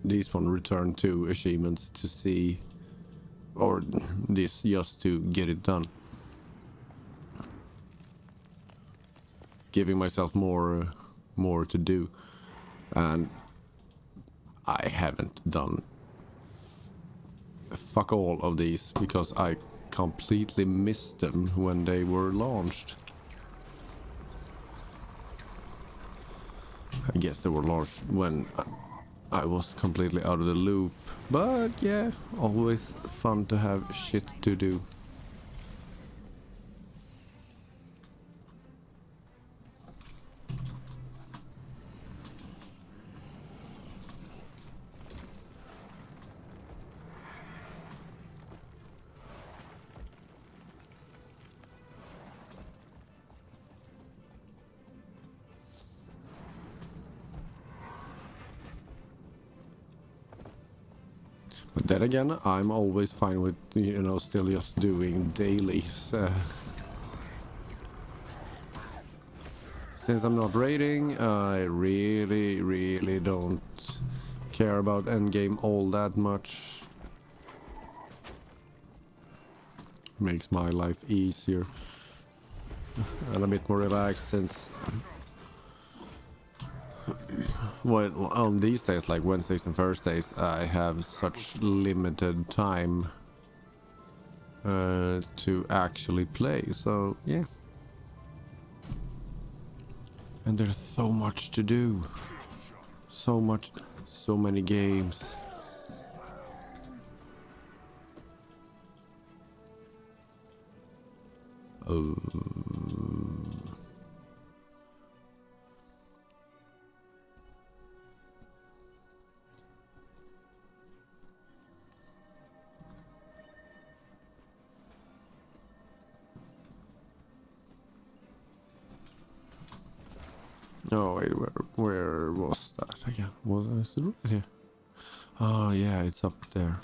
these one return to achievements to see, or this just to get it done, giving myself more to do. And I haven't done fuck all of these because I completely missed them when they were launched. I guess they were launched when I was completely out of the loop. But yeah, always fun to have shit to do. But then again, I'm always fine with, you know, still just doing dailies. Since I'm not raiding, I really don't care about endgame all that much. Makes my life easier and a bit more relaxed since well, on these days, like Wednesdays and Thursdays, I have such limited time to actually play, so yeah. And there's so much to do. So much, so many games. Oh wait, where was that again? Was it right here? Oh yeah, it's up there.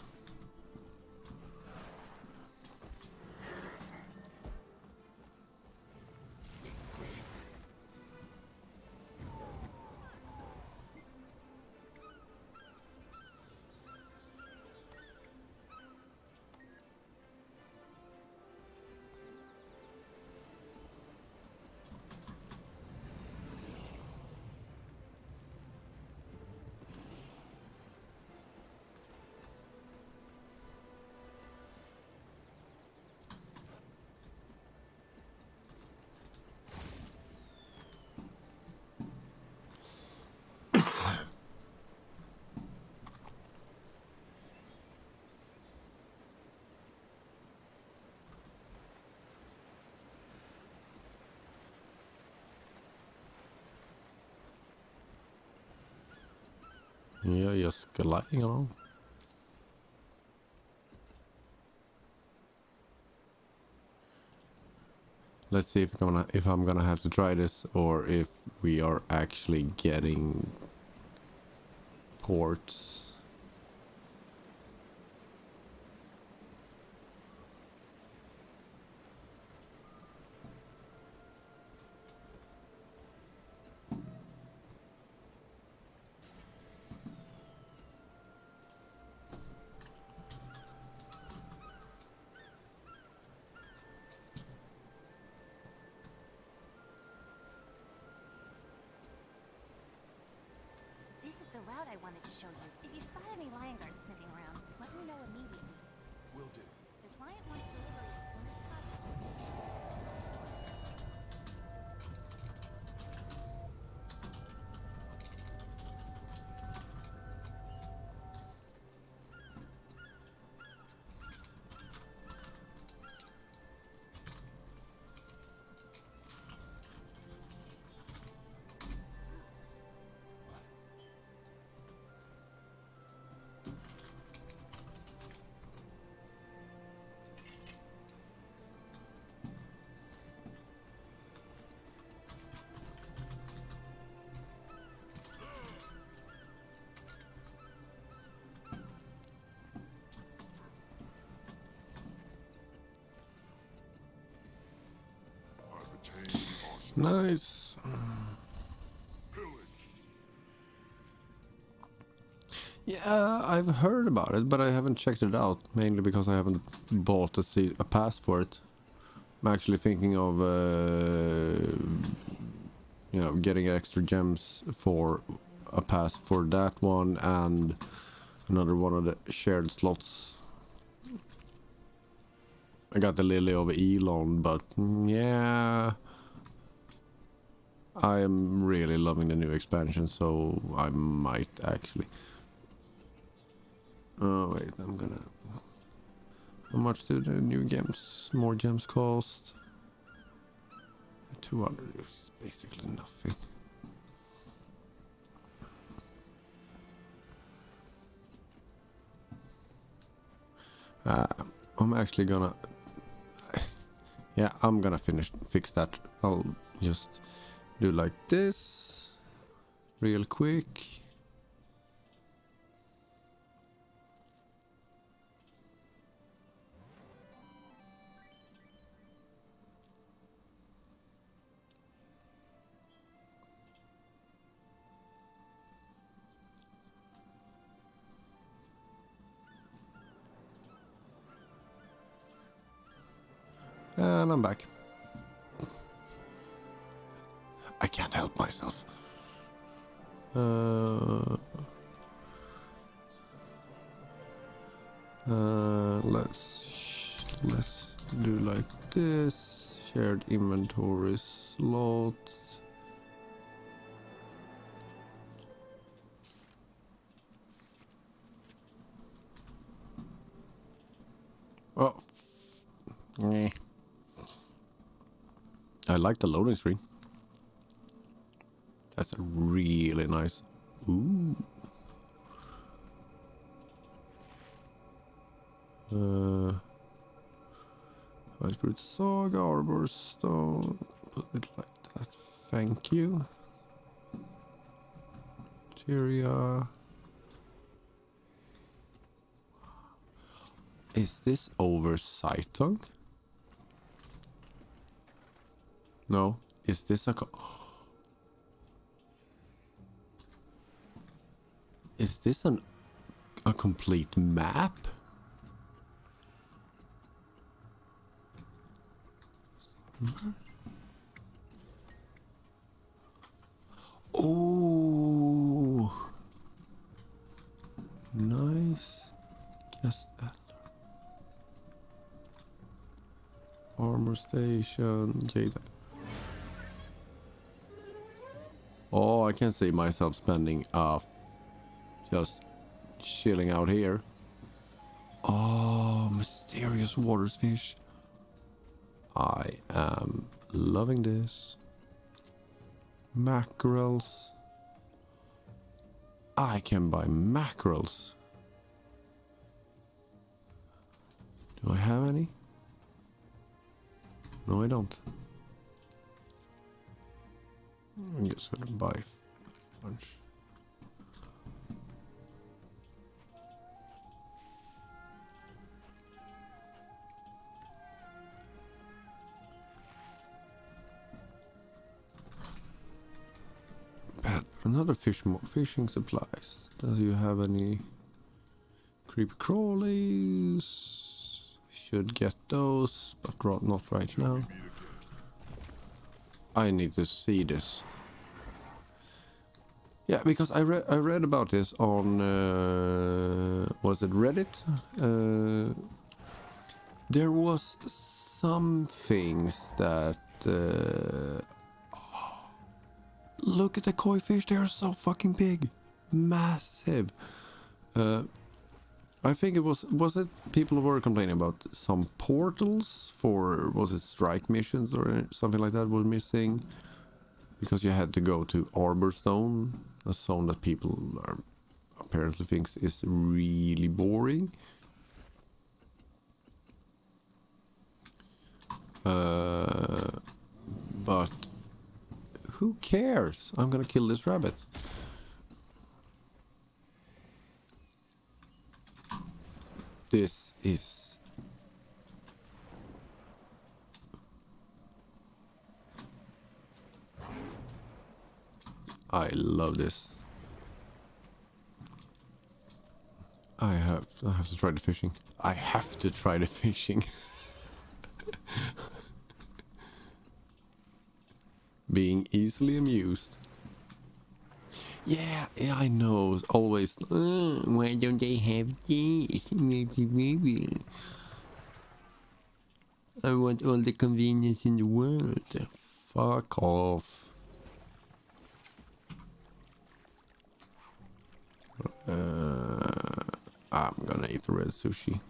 Yeah, just gliding along. Let's see if I'm gonna have to try this or if we are actually getting ports. This is the route I wanted to show you. If you spot any lion guards sniffing around, let me know immediately. Will do. The client wants delivery as soon as possible. Nice. Yeah, I've heard about it, but I haven't checked it out, mainly because I haven't bought a pass for it. I'm actually thinking of, you know, getting extra gems for a pass for that one and another one of the shared slots. I got the Lily of Elon, but yeah, I am really loving the new expansion, so I might actually. Oh wait, I'm gonna. How much do the new gems, more gems cost? 200 is basically nothing. I'm actually gonna. Yeah, I'm gonna fix that. I'll just do like this, real quick. And I'm back. I can't help myself. Let's do like this. Shared inventory slot. Oh. I like the loading screen. That's a really nice. Ooh. Iceberg Saga, Arbor Stone. Put it like that. Thank you. Tyria. Is this over Saitung? No. Is this a... Is this a complete map? Oh, nice. Guess that. Armor station. Jade. Oh, I can see myself spending just chilling out here. Oh, mysterious water fish. I am loving this. Mackerels. I can buy mackerels. Do I have any? No, I don't. I guess I'll buy a bunch. Another fishing supplies. Does you have any creepy crawlies? Should get those, but not right now. I need to see this. Yeah, because I read about this on was it Reddit? There was some things that. Look at the koi fish, they are so fucking big. Massive. I think it was it people were complaining about some portals for, was it strike missions or something like that were missing? Because you had to go to Arborstone, a zone that people are apparently thinks is really boring. But who cares? I'm gonna kill this rabbit. This is... I love this. I have to try the fishing. I have to try the fishing. Being easily amused. Yeah, I know. Always. Why don't they have this? Maybe. I want all the convenience in the world. Fuck off. I'm gonna eat the red sushi.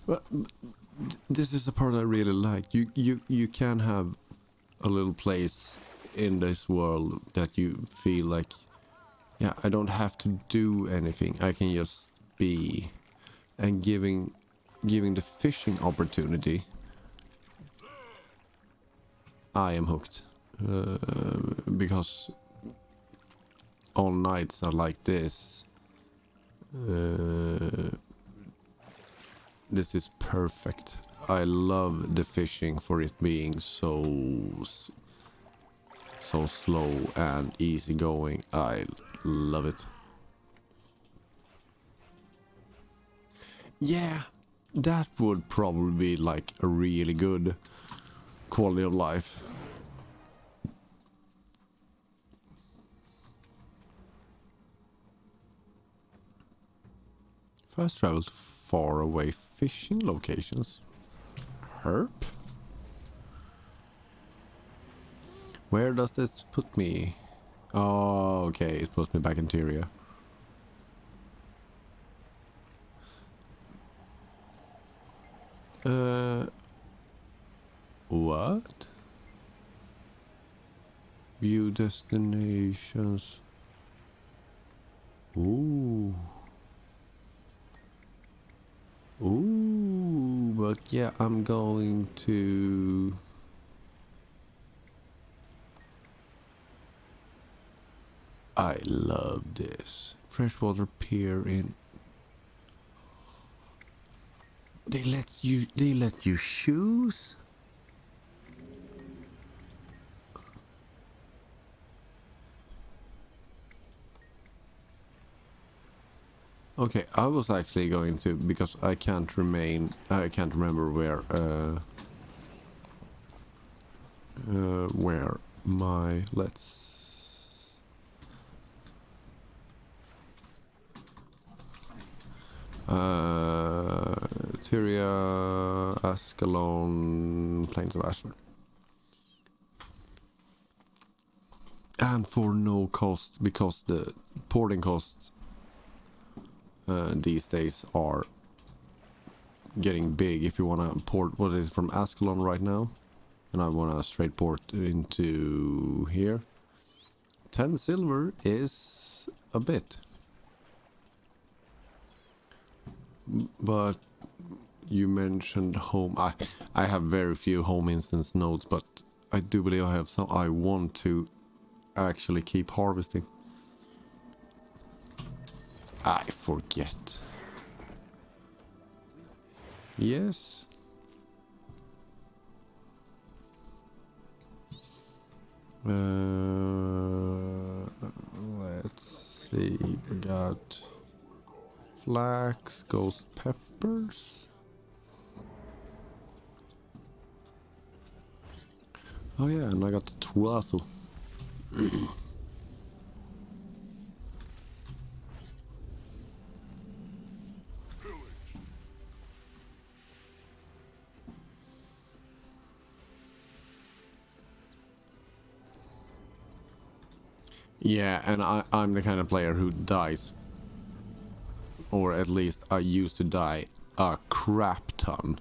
But this is the part I really like. You can have a little place in this world that you feel like, yeah, I don't have to do anything. I can just be, and giving the fishing opportunity. I am hooked because all nights are like this. This is perfect. I love the fishing for it being so slow and easy going. I love it. Yeah, that would probably be like a really good quality of life. Fast travel to far away fishing locations. Herp? Where does this put me? Oh, okay, it puts me back in Tyria. What? View destinations. Ooh. Ooh, but yeah, I'm going to... I love this. Freshwater pier in... They let you choose? Okay, I was actually going to, because I can't remember where my, Tyria, Ascalon, Plains of Ashland. And for no cost, because the porting costs these days are getting big. If you want to port what is from Ascalon right now, and I want to straight port into here, 10 silver is a bit. But you mentioned home. I have very few home instance nodes, but I do believe I have some I want to actually keep harvesting. I forget. Yes. Let's see. We got flax, ghost peppers. Oh yeah, and I got the truffle. Yeah, and I'm the kind of player who dies, or at least I used to die a crap ton.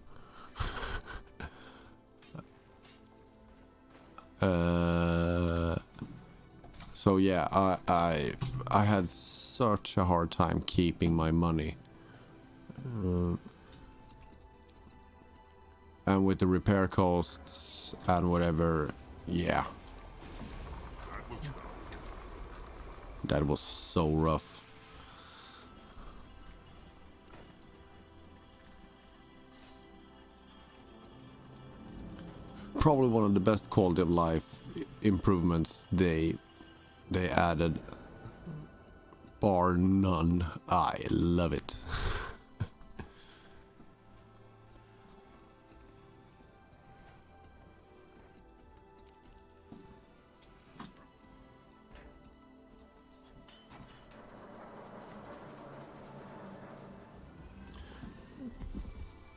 So yeah, I had such a hard time keeping my money, and with the repair costs and whatever, yeah. That was so rough. Probably one of the best quality of life improvements they added, bar none. I love it.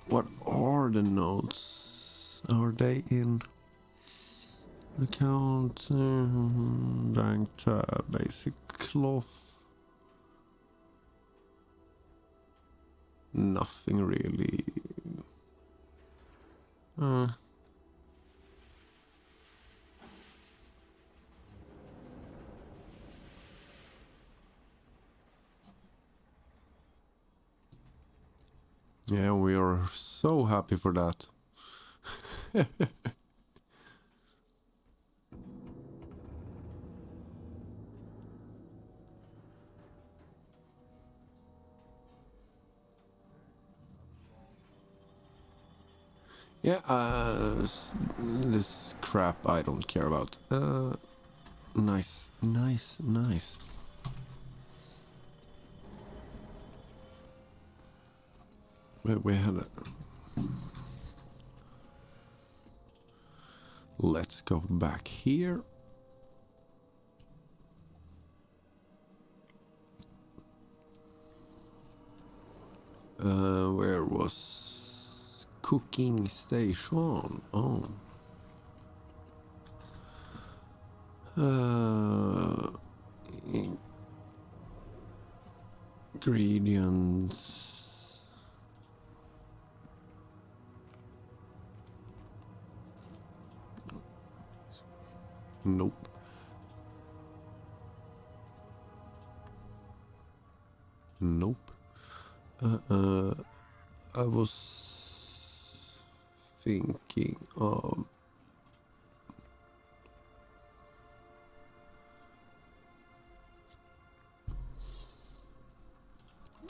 What are the notes? Are they in account, bank tab, basic cloth? Nothing really. Yeah, we are so happy for that. Yeah, this crap I don't care about. Nice. We had it. Let's go back here. Where was cooking station. Oh. Ingredients. Nope. Nope. I was thinking of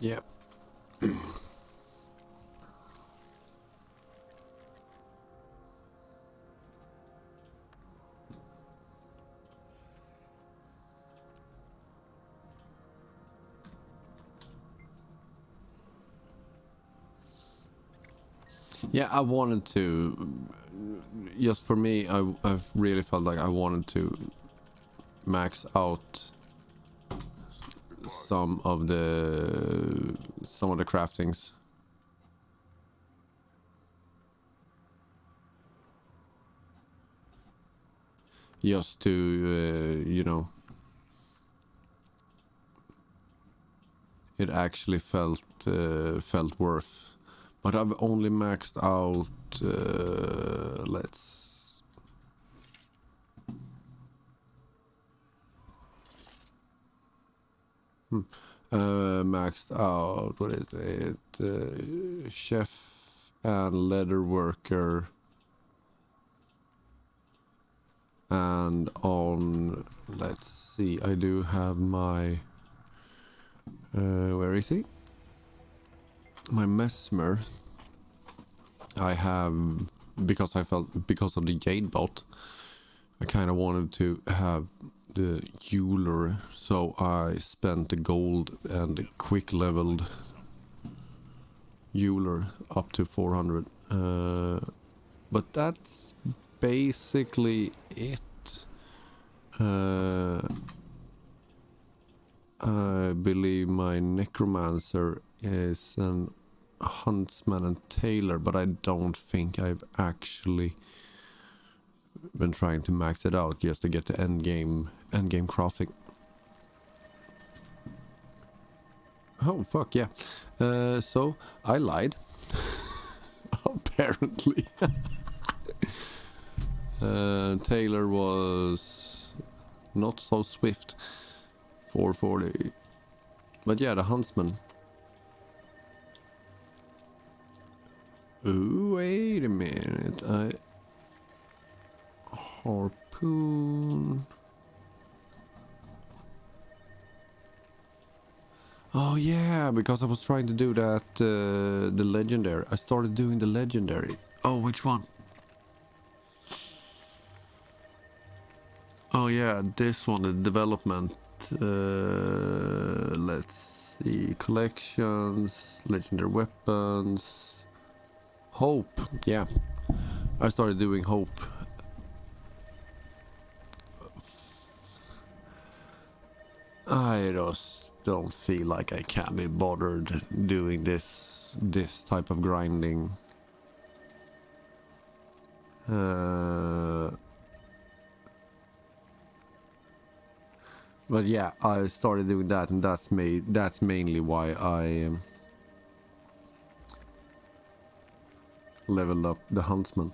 yeah. Yeah, I wanted to. Just for me, I've really felt like I wanted to max out some of the craftings. Just to you know, it actually felt worth. But I've only maxed out. Let's. Maxed out. What is it? Chef and leather worker. And on. Let's see. I do have my. Where is he? My mesmer. I have, because of the jade bot, I kind of wanted to have the jeweler, so I spent the gold and the quick leveled jeweler up to 400. But that's basically it. I believe my necromancer is an huntsman and tailor, but I don't think I've actually been trying to max it out just to get the end game crafting. Oh fuck yeah. So I lied. Apparently. Tailor was not so swift. 440. But yeah, the huntsman. Ooh, wait a minute. Harpoon. Oh yeah, because I was trying to do that, the legendary. I started doing the legendary. Oh, which one? Oh yeah, this one, the development. Let's see, collections, legendary weapons. Hope, yeah. I started doing hope. I just don't feel like I can be bothered doing this type of grinding. But yeah, I started doing that, and that's mainly why I leveled up the huntsman.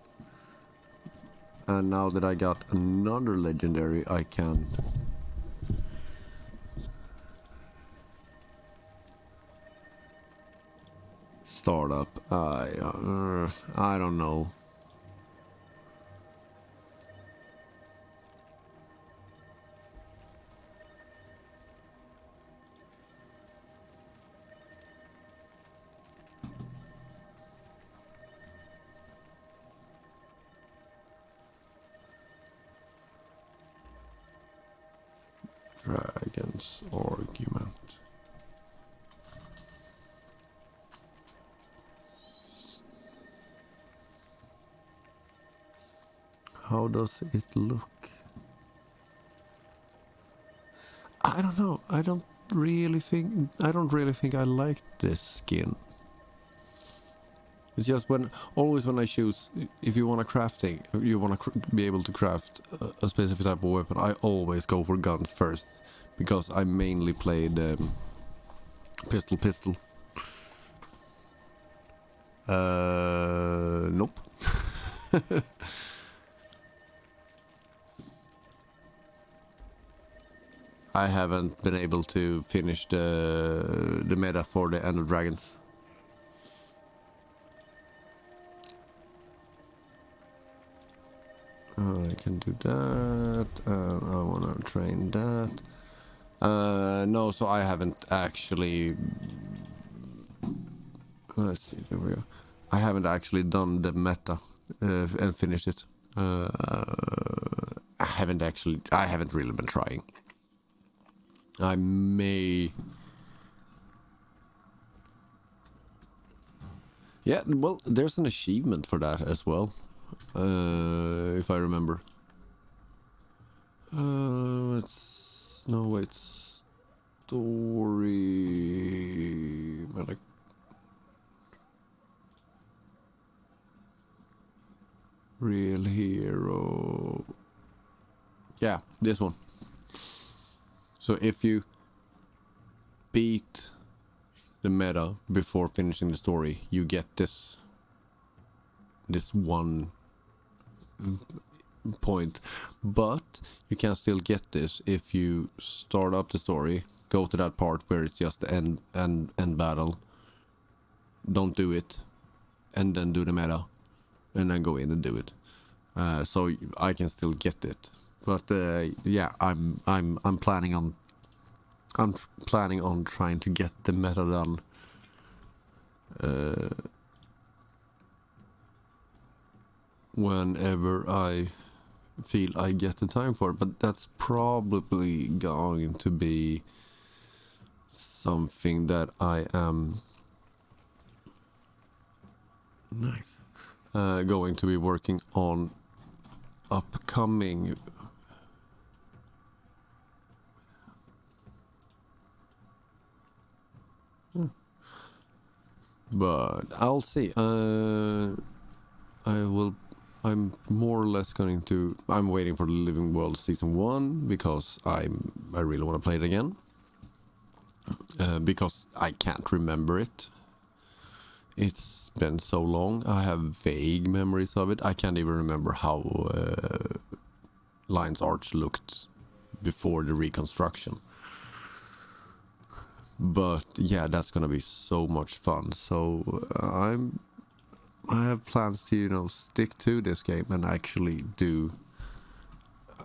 And now that I got another legendary, I can start up. I don't know. Dragon's argument. How does it look? I don't know. I don't really think I like this skin. It's just always when I choose, if you want crafting, if you want to be able to craft a specific type of weapon, I always go for guns first, because I mainly played pistol. Nope. I haven't been able to finish the meta for the End of Dragons. I can do that, and I want to train that. No, so I haven't actually... Let's see, there we go. I haven't actually done the meta and finished it. I haven't really been trying. I may... Yeah, well, there's an achievement for that as well. If I remember. It's... No, wait. Story... Real hero... Yeah, this one. So if you beat the meta before finishing the story, you get this one point. But you can still get this if you start up the story, go to that part where it's just the end battle, don't do it, and then do the meta, and then go in and do it. So I can still get it. But yeah, I'm planning on trying to get the meta done. Whenever I feel I get the time for it, but that's probably going to be something that I am going to be working on upcoming. But I'll see. I'm more or less going to... I'm waiting for the Living World Season 1 because I really want to play it again. Because I can't remember it. It's been so long. I have vague memories of it. I can't even remember how Lion's Arch looked before the reconstruction. But yeah, that's gonna be so much fun. So I have plans to, stick to this game and actually do...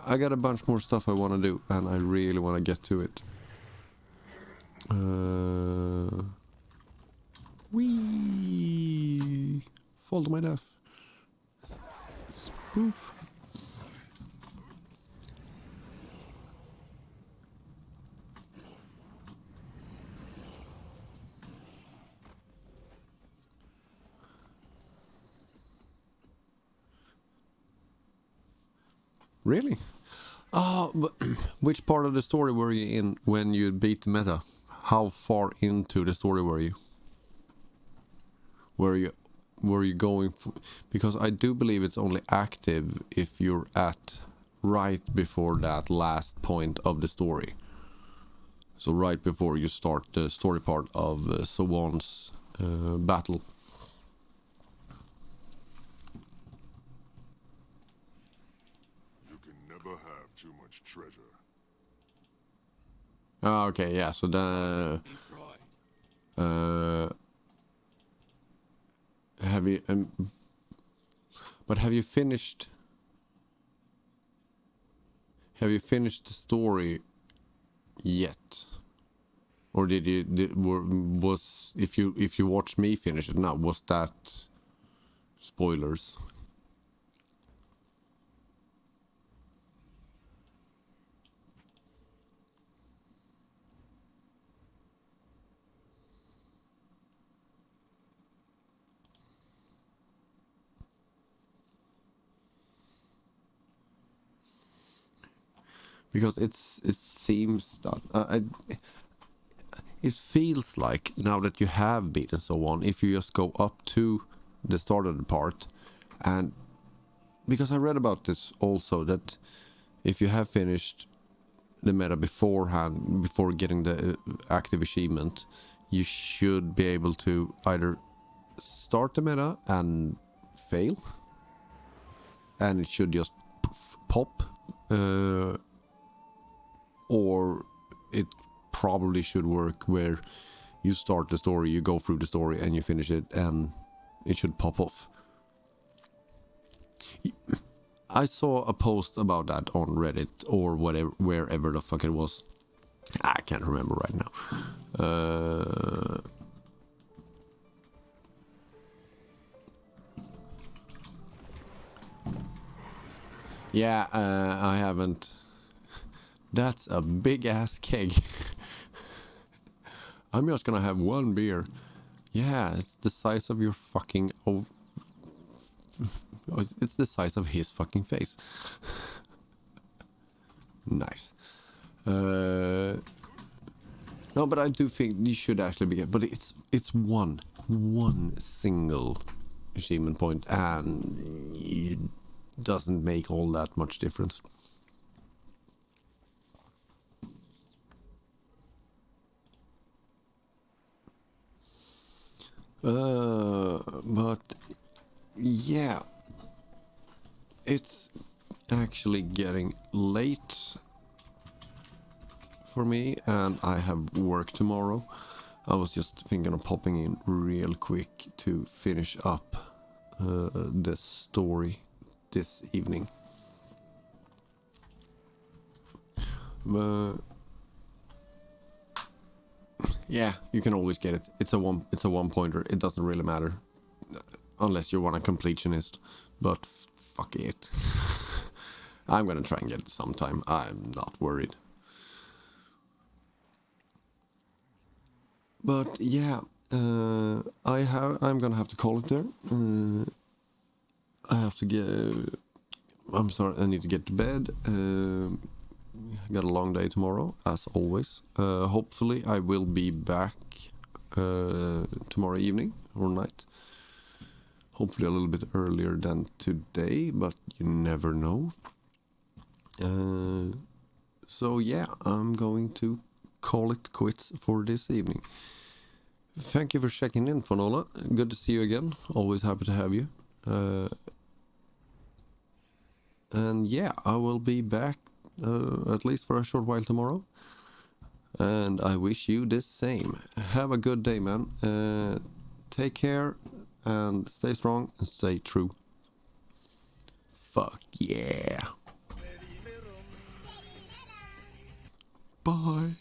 I got a bunch more stuff I want to do, and I really want to get to it. Whee! Fall to my death. Spoof. Really? Oh, which part of the story were you in when you beat the meta? How far into the story were you? Were you going for, because I do believe it's only active if you're at right before that last point of the story. So right before you start the story part of SWE's battle. Too much treasure. Oh, okay, yeah, so have you but have you finished the story yet? Or if you watched me finish it now, was that spoilers? Because it seems that it feels like now that you have beaten so on, if you just go up to the start of the part, and because I read about this also, that if you have finished the meta beforehand, before getting the active achievement, you should be able to either start the meta and fail, and it should just pop, or it probably should work where you start the story, you go through the story, and you finish it, and it should pop off. I saw a post about that on Reddit or whatever, wherever the fuck it was. I can't remember right now. Yeah, I haven't. That's a big ass keg. I'm just gonna have one beer. Yeah, it's the size of your fucking... Oh, it's the size of his fucking face. Nice. No, but I do think you should actually be... But it's one single achievement point, and it doesn't make all that much difference. But yeah, it's actually getting late for me, and I have work tomorrow. I was just thinking of popping in real quick to finish up the story this evening. Yeah, you can always get it. It's a one pointer. It doesn't really matter unless you want a completionist. But fuck it. I'm gonna try and get it sometime. I'm not worried. But yeah, I'm gonna have to call it there. I have to get. I'm sorry. I need to get to bed. Got a long day tomorrow, as always. Hopefully I will be back tomorrow evening or night. Hopefully a little bit earlier than today, but you never know. So yeah, I'm going to call it quits for this evening. Thank you for checking in, Fonola. Good to see you again. Always happy to have you. And yeah, I will be back at least for a short while tomorrow, and I wish you the same. Have a good day, man. Take care and stay strong and stay true. Fuck yeah. Bye.